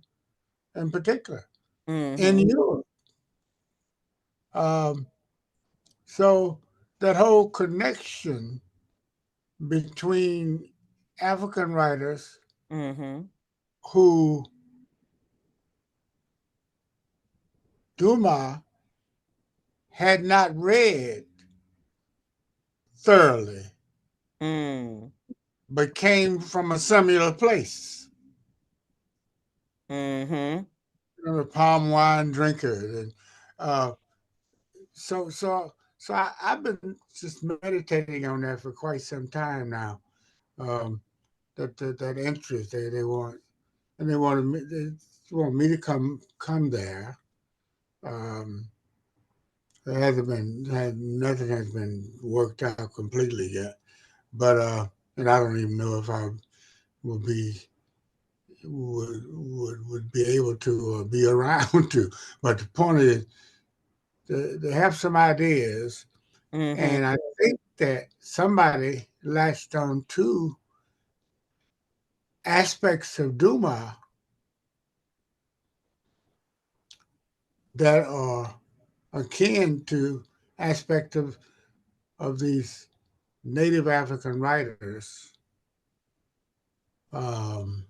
in particular, in Mm-hmm. Europe. Um, so that whole connection between African writers Mm-hmm. who Dumas had not read thoroughly, Mm. but came from a similar place. Mm-hmm. A palm wine drinker, and uh, I've been just meditating on that for quite some time now. Um, that interest they want, and they want me to come there. Um, nothing has been worked out completely yet, but and I don't even know if I will be would be able to be around to. But the point is, they have some ideas, Mm-hmm. and I think that somebody latched on to aspects of Duma that are akin to aspects of these native African writers. Um,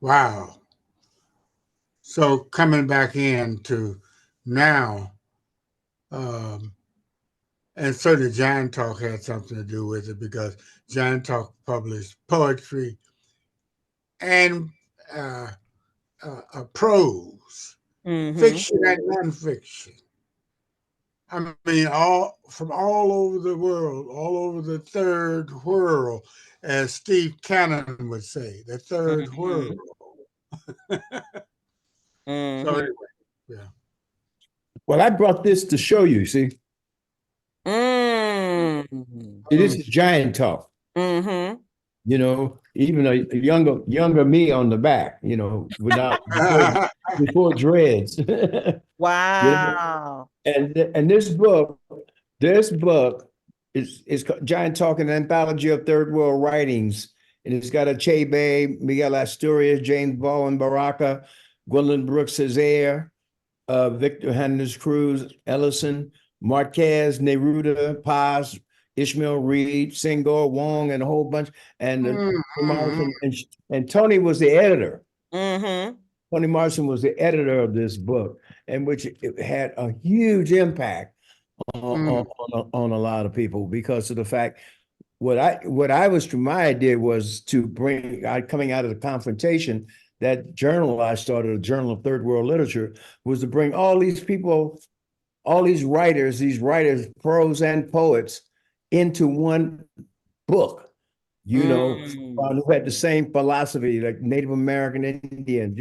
wow. So coming back in to now, um, And certainly Giant Talk had something to do with it because Giant Talk published poetry and uh, prose, Mm-hmm. fiction and nonfiction. I mean, all from all over the world, all over the third world, as Steve Cannon would say, the third world. Mm-hmm. So Mm-hmm. anyway, yeah. Well, I brought this to show you. See, this Mm-hmm. is giant talk. Mm-hmm. Even a younger me on the back. Without before dreads. Wow. And this book is called Giant Talk, an anthology of third world writings, and it's got Achebe, Miguel Asturias, James Baldwin Baraka, Gwendolyn Brooks Cesaire, Victor Hernandez Cruz, Ellison, Marquez, Neruda, Paz, Ishmael Reed, Senghor, Wong, and a whole bunch. And Morrison and Tony was the editor. Mm-hmm. Toni Morrison was the editor of this book, and which it had a huge impact on a lot of people because of the fact my idea was to bring coming out of the confrontation, that journal I started, a journal of third world literature, was to bring all these people, all these writers, prose and poets, into one book. Mm. Who had the same philosophy, like Native American Indians,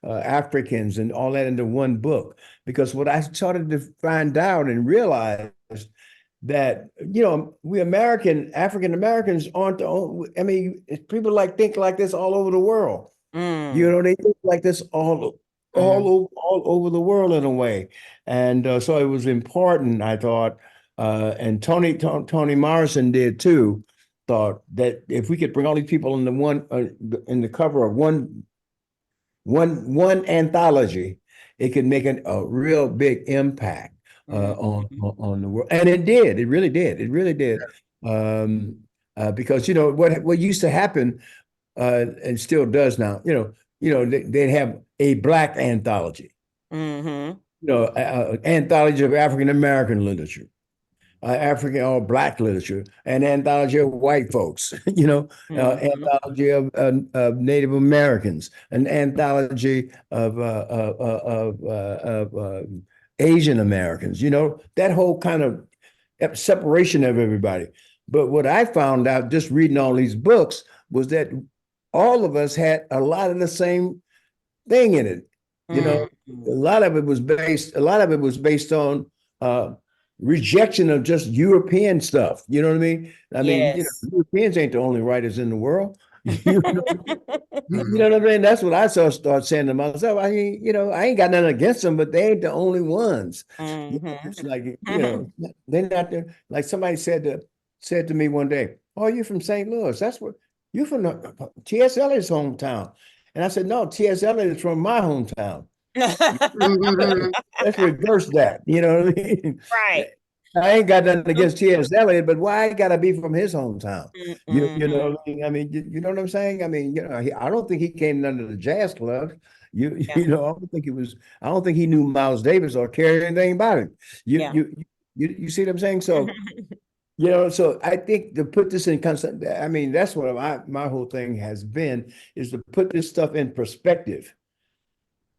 Africans, and all that into one book. Because what I started to find out and realize that, we African Americans aren't the only, I mean, people think like this all over the world. Mm. They think like this Mm. all over the world in a way. And so it was important, I thought, and Toni Morrison did too, thought that if we could bring all these people in the cover of one anthology, it could make a real big impact on the world. And it did. It really did. It really did. Because what used to happen, and still does now, they'd have a Black anthology, Mm-hmm. anthology of African American literature, African or Black literature, an anthology of white folks, Mm-hmm. anthology of Native Americans, an anthology of Asian Americans, that whole kind of separation of everybody. But what I found out just reading all these books was that all of us had a lot of the same thing in it. A Mm-hmm. lot of it was based on rejection of just European stuff. You know what I mean? I mean, Yes. Europeans ain't the only writers in the world. You Mhm. know what I mean? That's what I start saying to myself. I mean, I ain't got nothing against them, but they ain't the only ones. It's like, they're not there. Like somebody said to me one day, "Oh, you're from St. Louis. That's where you're from, T.S. Eliot's hometown." And I said, "No, T.S. Eliot is from my hometown." Mhm. Let's reverse that. You know what I mean? Right. I ain't got nothing against T.S. Eliot, but why I gotta be from his hometown? You Mm-hmm. know what I mean? You know what I'm saying? I mean, I don't think he came under the jazz club. Yeah. I don't think I don't think he knew Miles Davis or cared anything about him. You Yeah. you you see what I'm saying? So so I think to put this in concept, I mean, that's what my whole thing has been, is to put this stuff in perspective,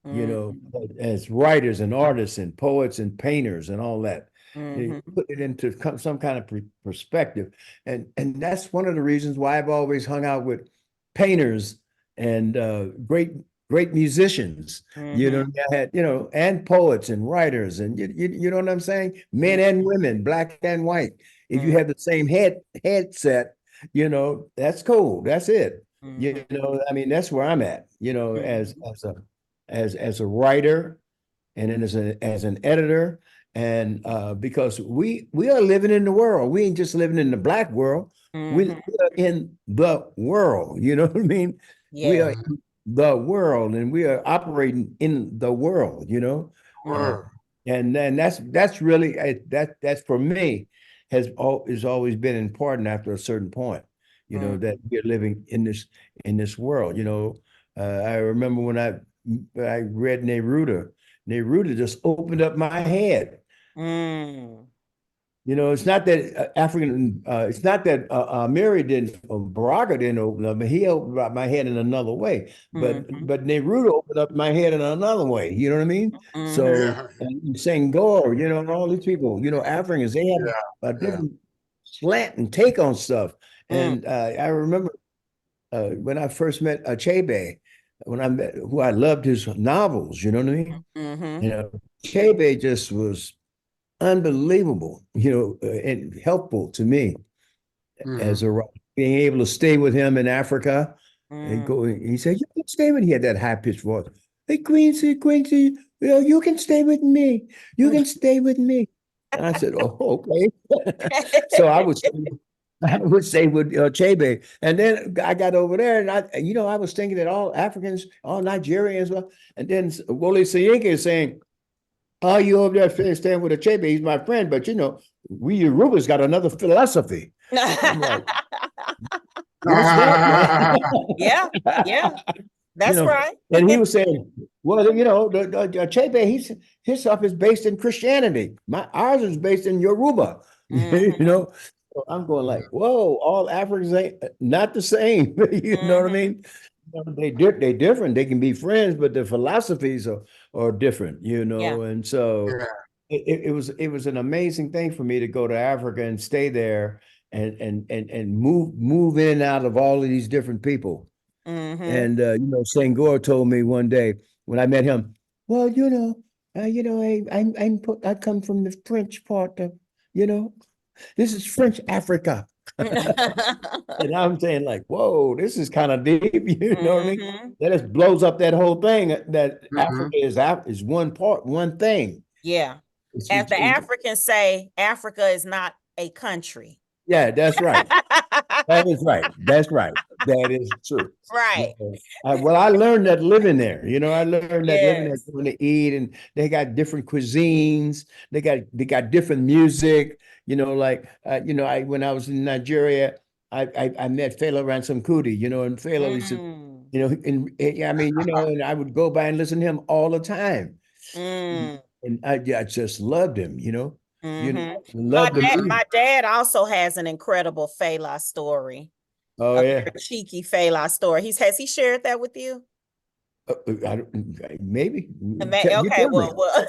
Mm-hmm. as writers and artists and poets and painters and all that. Mm-hmm. Put it into some kind of perspective. And that's one of the reasons why I've always hung out with painters and great musicians. Mm-hmm. I had, and poets and writers, and you know what I'm saying? Men and women, black and white. If you Mm-hmm. have the same headset, that's cool. That's it. I mean, that's where I'm at, Mm-hmm. as a writer, and then as an editor, and because we are living in the world. We ain't just living in the black world. We Mm-hmm. are in the world. You know what I mean? We are Yes. in the world, and we are operating in the world. Uh, Word. and then that's really that's for me has always been important after a certain point. That we're living in this world. I remember when I read Neruda. Neruda just opened up my head. Mm-hmm. You know, it's not that African, it's not that Mary didn't, or Baraka didn't open up, but he opened up my head in another way. Mhm. But Nehru opened up my head in another way. You know what I mean? Mhm. So, Yeah, and Senghor, you know, and all these people, you know, Africans, they have yeah, a yeah. different slant and take on stuff. Mm. And I remember when I first met Achebe, when I met, who I loved his novels, you know what I mean? Mhm. You know, Achebe just was unbelievable, you know, and helpful to me Hmm. as a being able to stay with him in Africa and Mm. go. He said, "You can stay with." He had that high pitched voice. Hey, Quincy, Quincy, you know, you can stay with me. You can stay with me. And I said, "Oh, okay." So I would stay with Chebe, and then I got over there, and you know, I was thinking that all Africans, all Nigerians, and then Wole Soyinka is saying, "Oh, you over there staying with Achebe? He's my friend, but you know, we Yorubas got another philosophy." I'm like, "What's that, man?" Yeah, yeah, You that's know, right. and he was saying, "Well, you know, the Achebe, his stuff is based in Christianity. Ours is based in Yoruba." You Mhm. know, so I'm going like, "Whoa, all Africans ain't not the same." You know what I Mhm. mean? You know, they different. They can be friends, but the philosophies are different. You Yeah. know, and so Yeah. it was an amazing thing for me to go to Africa and stay there and move in and out of all of these different people. Mhm. And you know, Senghor told me one day when I met him, well, you know, I come from the French part of, you know, this is French Africa. And I'm saying like, whoa, this is kind of deep, you know what I mean? Mhm. That just blows up that whole thing that Hmm. Africa is one part, one thing. Yeah. It's, As it's, the it's, Africans say, Africa is not a country. yeah, that's right. That is right. That's right. That is true. Yeah. Right. Well, I learned that living there. You know, I learned that living there, Yes. going to eat, and they got different cuisines. They got different music. You know, like you know, I when I was in Nigeria, I met Fela Ransom Kuti. You know, and Fela used to, Mm. you know, and I mean, you know, and I would go by and listen to him all the time, Mm. and I just loved him. You know, Mhm. My loved the dad, music. my dad also has an incredible Fela story, Oh a yeah. very cheeky Fela story. Has he shared that with you? Maybe. You Okay, tell me. well,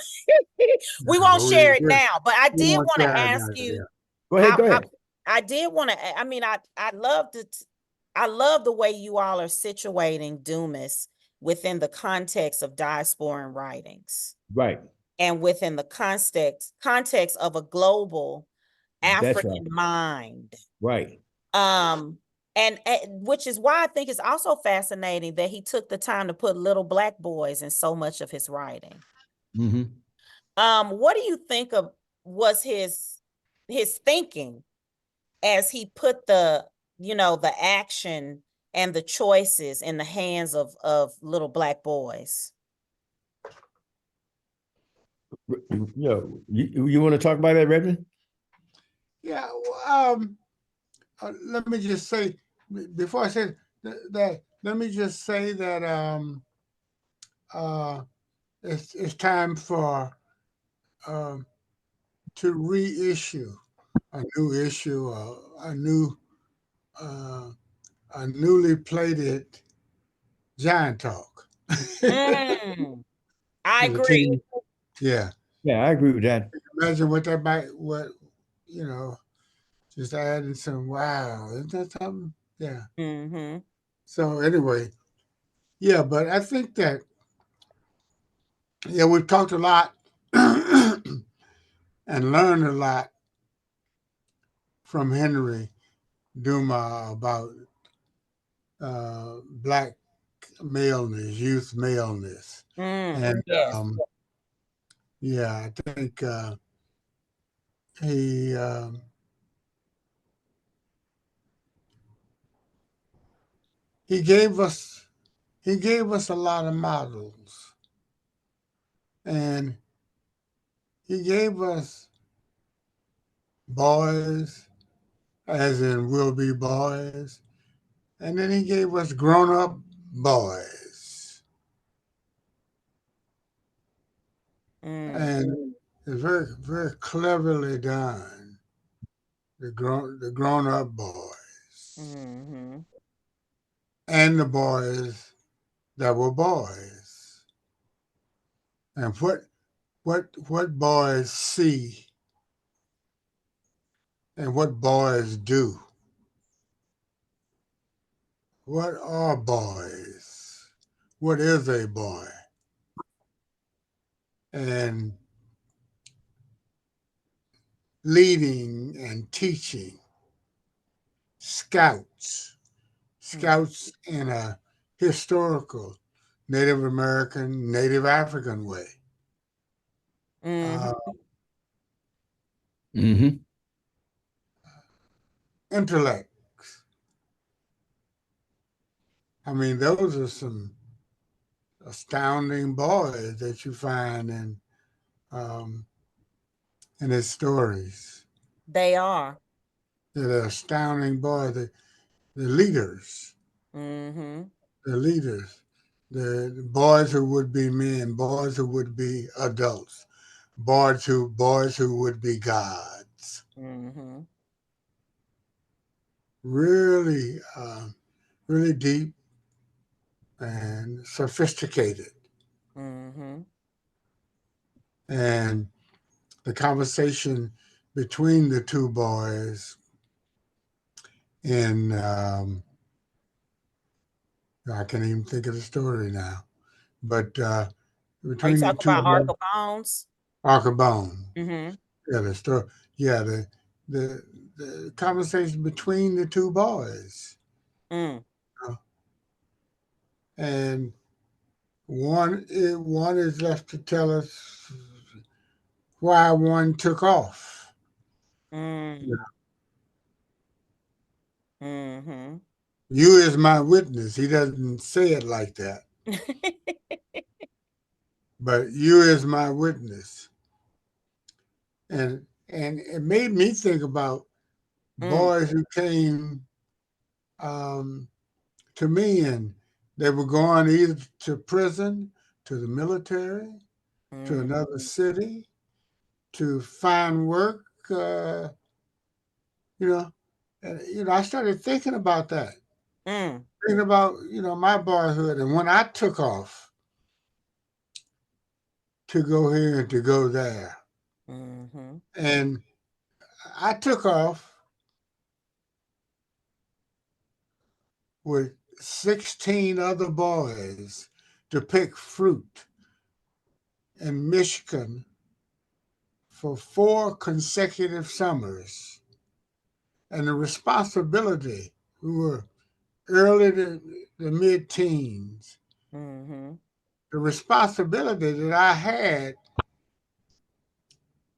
we Yeah, won't but share it now. But I we did want want to that. ask you. Go ahead. I Go I, ahead. I did want to. I mean, I love I love the way you all are situating Dumas within the context of diasporan writings Right. and within the context of a global That's right. African mind. Right. Um, and which is why I think it's also fascinating that he took the time to put little black boys in so much of his writing. Hmm. What do you think of was his thinking as he put the action and the choices in the hands of little black boys? You want to talk about that, Redmond? Yeah. Let me just say before I say that. Let me just say that uh, it's time for um, to reissue a new issue, uh, a newly plated Giant Talk. Mm, I To agree. continue, yeah. Yeah, I agree with that. Imagine what that might, what you know, just adding some. Wow, isn't that something? Yeah. Mm-hmm. So anyway, yeah, but I think that yeah, we've talked a lot and learned a lot from Henry Dumas about black maleness, youth maleness, and Yes. yeah, I think he he gave us he gave us a lot of models, and he gave us boys, as in will be boys, and then he gave us grown up boys, Mm, and it's very very cleverly done. the grown up boys, Mm-hmm. and the boys that were boys, and what boys see and what boys do. What are boys? What is a boy? And leading and teaching scouts, scouts in a historical Native American, Native African way. Mm-hmm. Uh, Mm-hmm. intellects. I mean, those are some astounding boys that you find um, in his stories. They are. They're astounding boys. The leaders, Mm-hmm. the leaders, the boys who would be men, boys who would be adults, boys who would be gods. Mm-hmm. Really, really deep and sophisticated. Mm-hmm. And the conversation between the two boys in I can't even think of the story now, but Are you between the talking two about Ark boys, of Bones? Arcabone, Mm-hmm. yeah, the story, yeah, the the conversation between the two boys, Mm. you know, and one is left to tell us why one took off. Mm. Mm-hmm. You is my witness. He doesn't say it like that, but you is my witness. And it made me think about Mm. boys who came um, to me and they were going either to prison, to the military, to Mm. another city, to find work. You know, and I started thinking about that, Mm. thinking about my boyhood and when I took off to go here and to go there, Mm-hmm. and I took off with 16 other boys to pick fruit in Michigan for 4 consecutive summers. And the responsibility, we were early to the mid teens, Mm-hmm. the responsibility that I had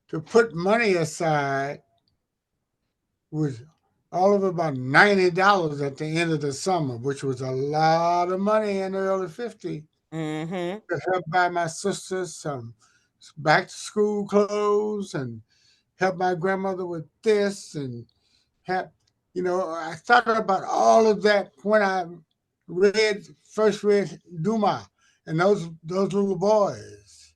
to put money aside was all of about $90 at the end of the summer, which was a lot of money in the early 50s Mm-hmm. to help buy my sisters some back to school clothes and help my grandmother with this and have, I thought about all of that when I first read Dumas and those little boys,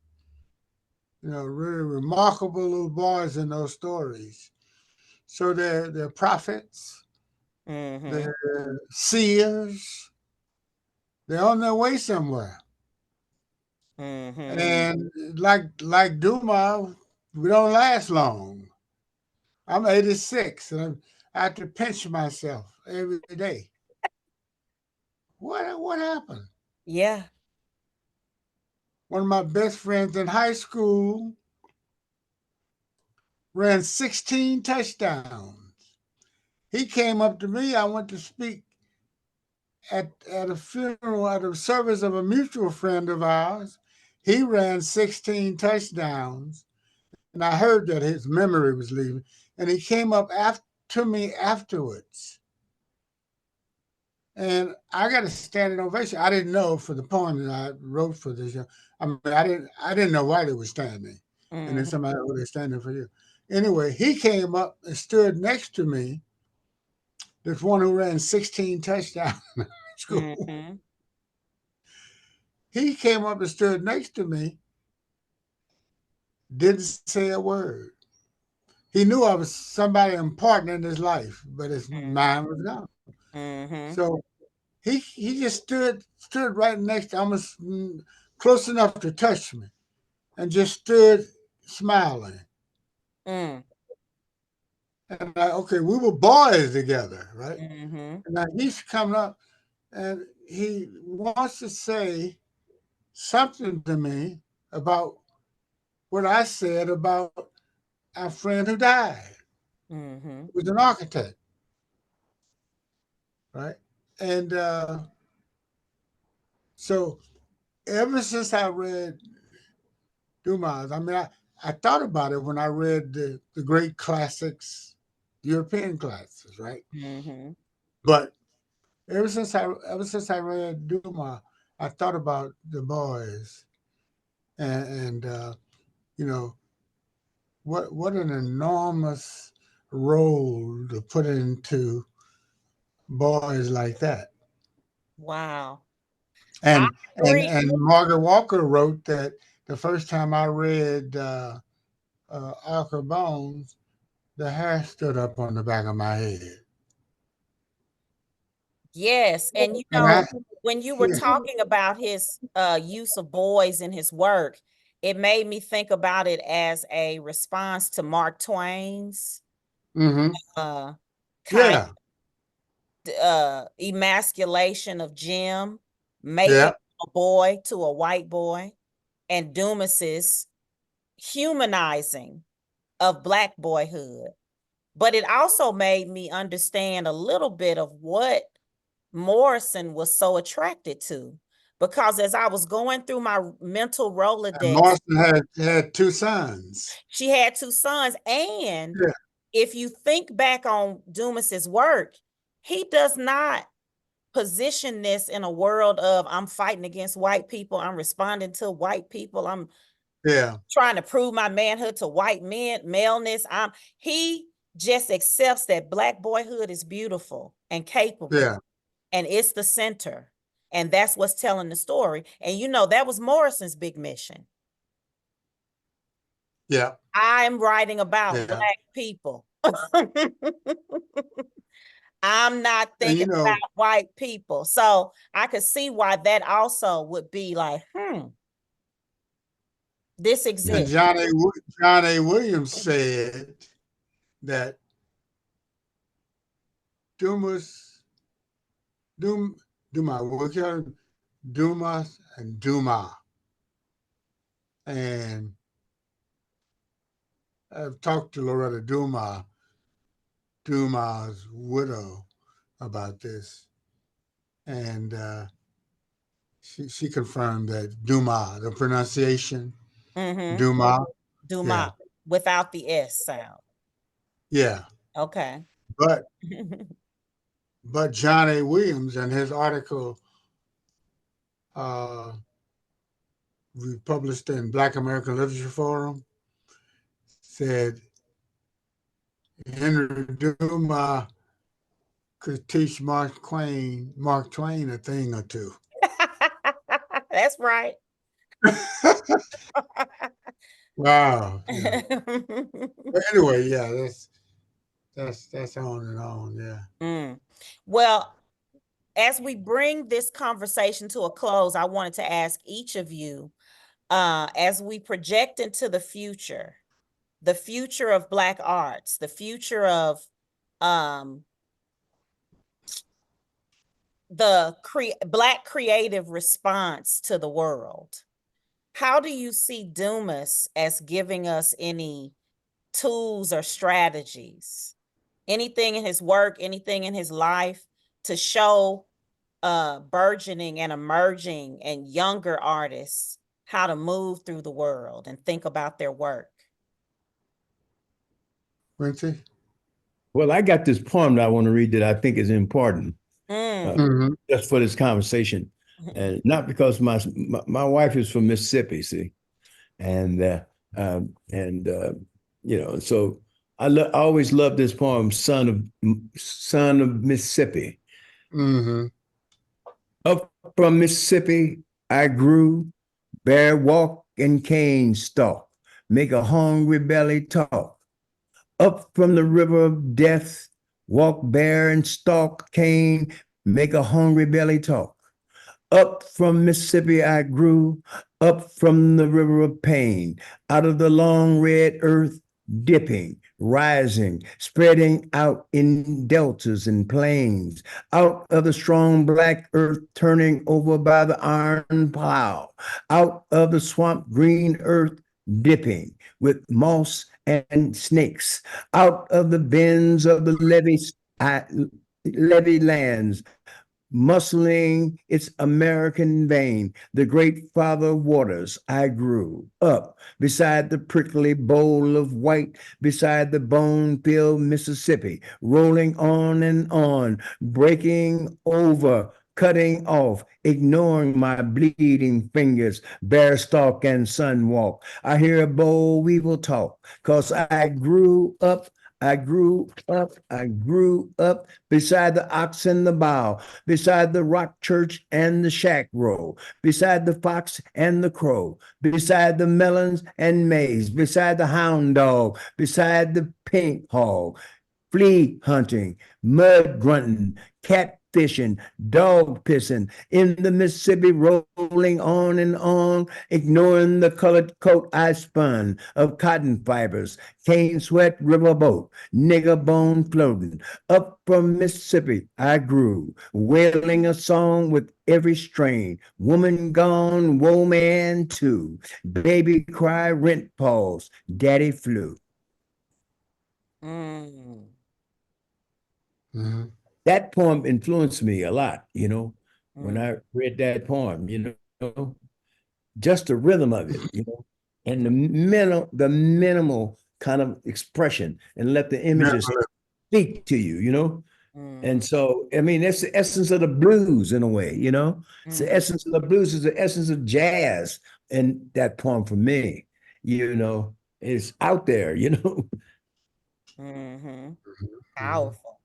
really remarkable little boys in those stories. So they're prophets, Mm-hmm. they're seers, they're on their way somewhere. Mm-hmm. And like Dumas, we don't last long. I'm 86 and I have to pinch myself every day. What happened? Yeah. One of my best friends in high school ran 16 touchdowns. He came up to me. I went to speak at a funeral, at a service of a mutual friend of ours. He ran 16 touchdowns, and I heard that his memory was leaving. And he came up to me afterwards, and I got a standing ovation. I didn't know for the poem that I wrote for this. I mean, I didn't know why they were standing. And then Mm-hmm. somebody, oh, they're standing for you. Anyway, he came up and stood next to me. This one who ran 16 touchdowns in school. Mm-hmm. He came up and stood next to me, didn't say a word, he knew I was somebody important in his life, but his mind was gone. Mm-hmm. So he just stood right next to, almost close enough to touch me, and just stood smiling. Mm. And okay, we were boys together, right? Mm-hmm. And now he's coming up, and he wants to say something to me about what I said about our friend who died. Mm-hmm. He was an architect, right? And so ever since I read Dumas, I mean, I thought about it when I read the great classics, European classics, right? Mm-hmm. But ever since I read Dumas, I thought about the boys, and you know what an enormous role to put into boys like that. Wow. I And agree. Margaret Walker wrote that the first time I read Arthur Bones, the hair stood up on the back of my head. Yes. And And I, when you were yeah, talking about his use of boys in his work, it made me think about it as a response to Mark Twain's mm-hmm, uh kind yeah, emasculation of Jim, making yeah, a boy to a white boy, and Dumas's humanizing of black boyhood. But it also made me understand a little bit of what Morrison was so attracted to. Because as I was going through my mental and Rolodex, Marston had two sons. she had two sons. And Yeah, if you think back on Dumas's work, he does not position this in a world of I'm fighting against white people, I'm responding to white people, I'm yeah, trying to prove my manhood to white men, maleness. He just accepts that black boyhood is beautiful and capable, yeah, and it's the center. And that's what's telling the story. And that was Morrison's big mission. yeah, I'm writing about yeah. black people. I'm not And thinking about white people. So I could see why that also would be like, this and exists. John A. Williams said that Dumas, Dum, Dumas, we call him Dumas and Dumas. And I've talked to Loretta Dumas' widow, about this, and she confirmed that Dumas, the pronunciation, Mm-hmm. Dumas, yeah, Dumas without the S sound. yeah. Okay. But John A. Williams, in his article uh, we published in Black American Literature Forum, said Henry Dumas could teach Mark Twain a thing or two. That's right. Wow, yeah. But anyway, yeah, that's on and on, yeah. Mm. Well, as we bring this conversation to a close, I wanted to ask each of you, as we project into the future of Black arts, the future of um, the Black creative response to the world. How do you see Dumas as giving us any tools or strategies? Anything in his work, anything in his life to show burgeoning and emerging and younger artists how to move through the world and think about their work? Quincy? Well, I got this poem that I want to read that I think is important uh, Mm. Mm-hmm. just for this conversation, and not because my wife is from Mississippi, see, and and so I always loved this poem, Son of Mississippi. Mm-hmm. Up from Mississippi, I grew, bear walk and cane stalk, make a hungry belly talk. Up from the river of death, walk bare and stalk cane, make a hungry belly talk. Up from Mississippi I grew, up from the river of pain, out of the long red earth, dipping, rising, spreading out in deltas and plains, out of the strong black earth turning over by the iron plow, out of the swamp green earth, dipping with moss and snakes, out of the bends of the levee lands, muscling its American vein, the great father of waters, I grew up beside the prickly bowl of white, beside the bone-filled Mississippi, rolling on, breaking over, cutting off, ignoring my bleeding fingers, bear stalk and sun walk. I hear a boll weevil talk, cause I grew up beside the ox and the bow, beside the rock church and the shack row, beside the fox and the crow, beside the melons and maize, beside the hound dog, beside the pink hog, flea hunting, mud grunting, cat fishing, dog pissing, in the Mississippi rolling on, ignoring the colored coat I spun of cotton fibers, cane sweat river boat, nigger bone floating. Up from Mississippi I grew, wailing a song with every strain. Woman gone, woe man too. Baby cry, rent pause, daddy flew. Mm. Mhm. That poem influenced me a lot, when Mm. I read that poem, just the rhythm of it, and the minimal kind of expression, and let the images Yeah, speak to you. And Mm. so, I mean, that's the essence of the blues in a way. It's the Mhm. essence of the blues, is the essence of jazz. And that poem for me, is out there. Mhm. mhm. Powerful.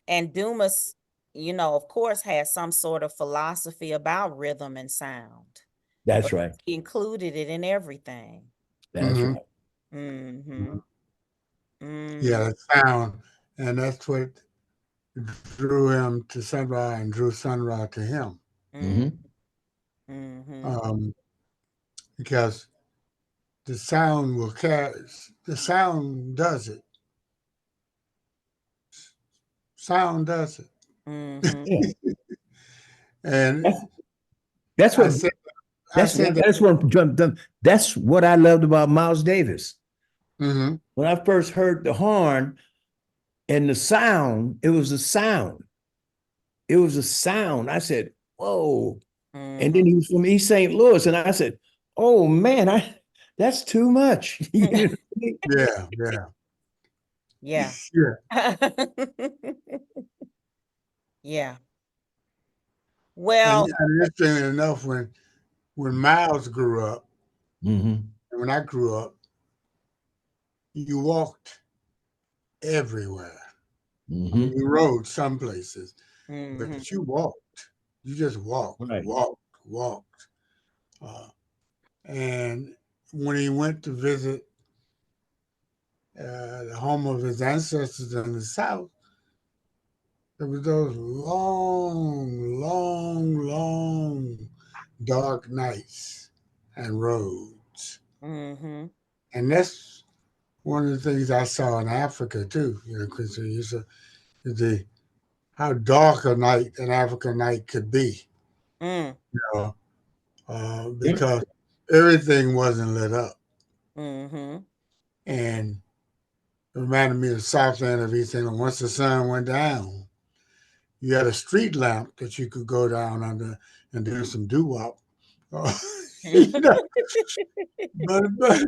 And Dumas, of course, has some sort of philosophy about rhythm and sound, That's but right. he included it in everything. That's Mhm. right. Mm-hmm. Mhm. Mm. Yeah, the sound, and that's what drew him to Sun Ra and drew Sun Ra to him, Mm. Hmm. Mm-hmm. um, because the sound will carry. The sound does it. Sound does Mm-hmm. Yeah. it. And That's, that's I what said, I That's said that. that's what that's what I loved about Miles Davis. Hmm. When I first heard the horn and the sound, it was a sound. It was a sound. I said, "Whoa!" And Mm-hmm. then he was from East St. Louis, and I said, "Oh man, that's too much." You know? Yeah, yeah, Yeah. yeah. Yeah. And, Well, and interestingly enough, when Miles grew up, Mhm. and when I grew up, you walked everywhere. I mean, Mhm. you rode some places, mm-hmm. but you walked. You just Right. walked. Uh, and when he went to visit the home of his ancestors in the South, there was those long, dark nights and roads. Mm-hmm. And that's one of the things I saw in Africa too. Quincy, the how dark a night an African night could be. Mm. You know, Yeah. because everything wasn't lit up, Mm-hmm. and it reminded me of the South End of East England. Once the sun went down, you had a street lamp that you could go down under and do some doo wop. you know, but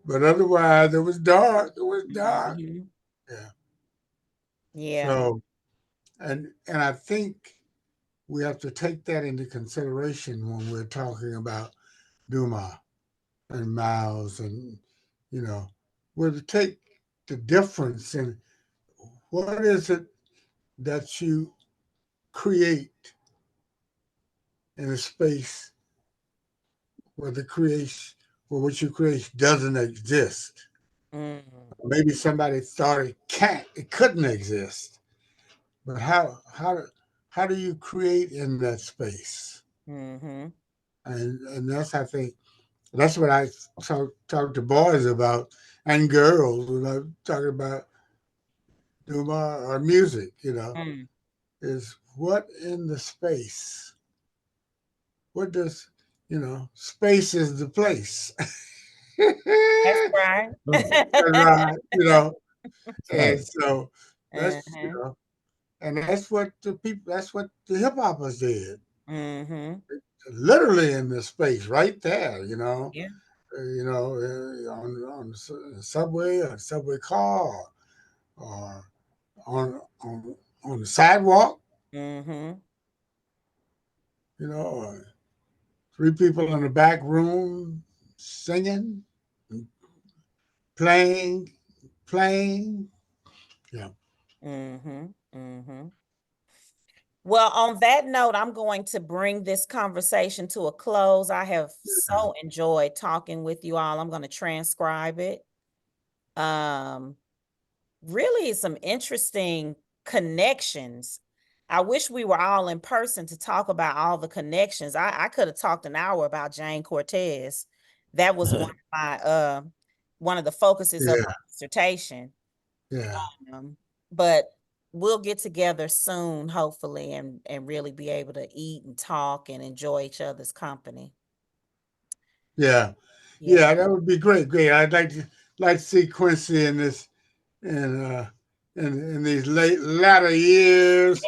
but otherwise it was dark. It was dark. Mhm. Yeah. Yeah. So and I think we have to take that into consideration when we're talking about Dumas and Miles, and you know, we're to take the difference in what is it that you create in a space where the creation, where what you create doesn't exist. Mm, Maybe somebody thought it couldn't exist. But how do you create in that space? mm-hmm. And that's, I think, that's what I talk to boys about and girls when I'm talking about Dumas or music, Mm. is what in the space? What does, space is the place. That's right. Right, and Mm. so that's, Uh-huh. and that's what that's what the hip hoppers did, Mm-hmm. literally in the space right there, Yeah. on the subway or subway car or on the sidewalk, Mm-hmm. or three people in the back room singing, playing, playing. Yeah. Mm-hmm. Mm-hmm. Well, on that note, I'm going to bring this conversation to a close. I have so enjoyed talking with you all. I'm going to transcribe it. Um, really some interesting connections. I wish we were all in person to talk about all the connections. I could have talked an hour about Jane Cortez. That was one of the focuses of Yeah. my dissertation. Yeah. Um, but we'll get together soon, hopefully, and really be able to eat and talk and enjoy each other's company. Yeah. Yeah. Yeah. That would be great. Great. I'd like to see Quincy in this in in these latter years.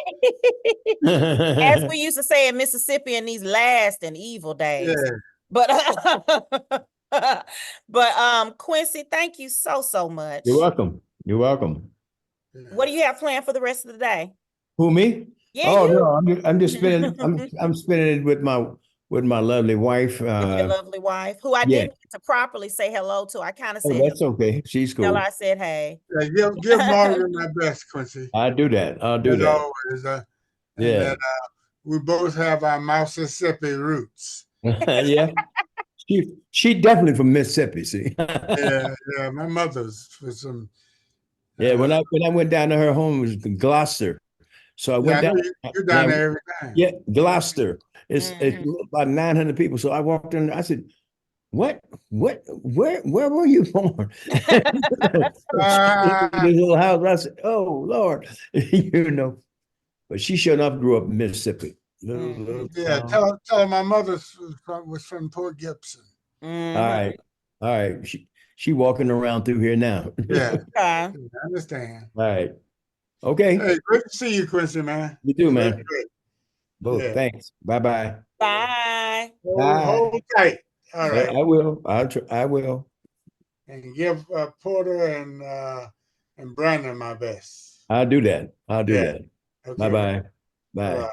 As we used to say in Mississippi in these last and evil days. Yeah. But Quincy, thank you so much. You're welcome. You're welcome. What do you have planned for the rest of the day? Who, me? Yeah, Oh no, you. I'm just spending I'm spending it with my lovely wife. With your lovely wife, who I Yeah. didn't get to properly say hello to. I kind of Oh, said that's okay. She's tell her cool. I said hey. Yeah, give Margaret my best, Quincy, I do that. I'll do as that. always. And Yeah. that we both have our Mississippi roots. Yeah. She definitely from Mississippi, see. Yeah, yeah. My mother's for some. Yeah, when I went down to her home, it was Gloucester. So I Yeah, went I know down you're and down there every time. yeah, Gloucester. It's Mhm. about 900 people. So I walked in, I said, where were you born? This Uh, little house. I said, oh Lord, but she sure enough grew up in Mississippi. Little Mhm. yeah, town. tell her my mother was from Port Gibson. All Mhm. right. All right. She walking around through here now. Yeah, Okay. I understand. All right. Okay. Hey, great to see you, Quincy, man. You too, Great, man. great. Both. Yeah. Thanks. Bye-bye. Bye. Bye. Hold tight. All right. I will. I will. And give Porter and Brandon my best. I'll do that. I'll do Yeah. that. Okay. Bye-bye. All right. Bye.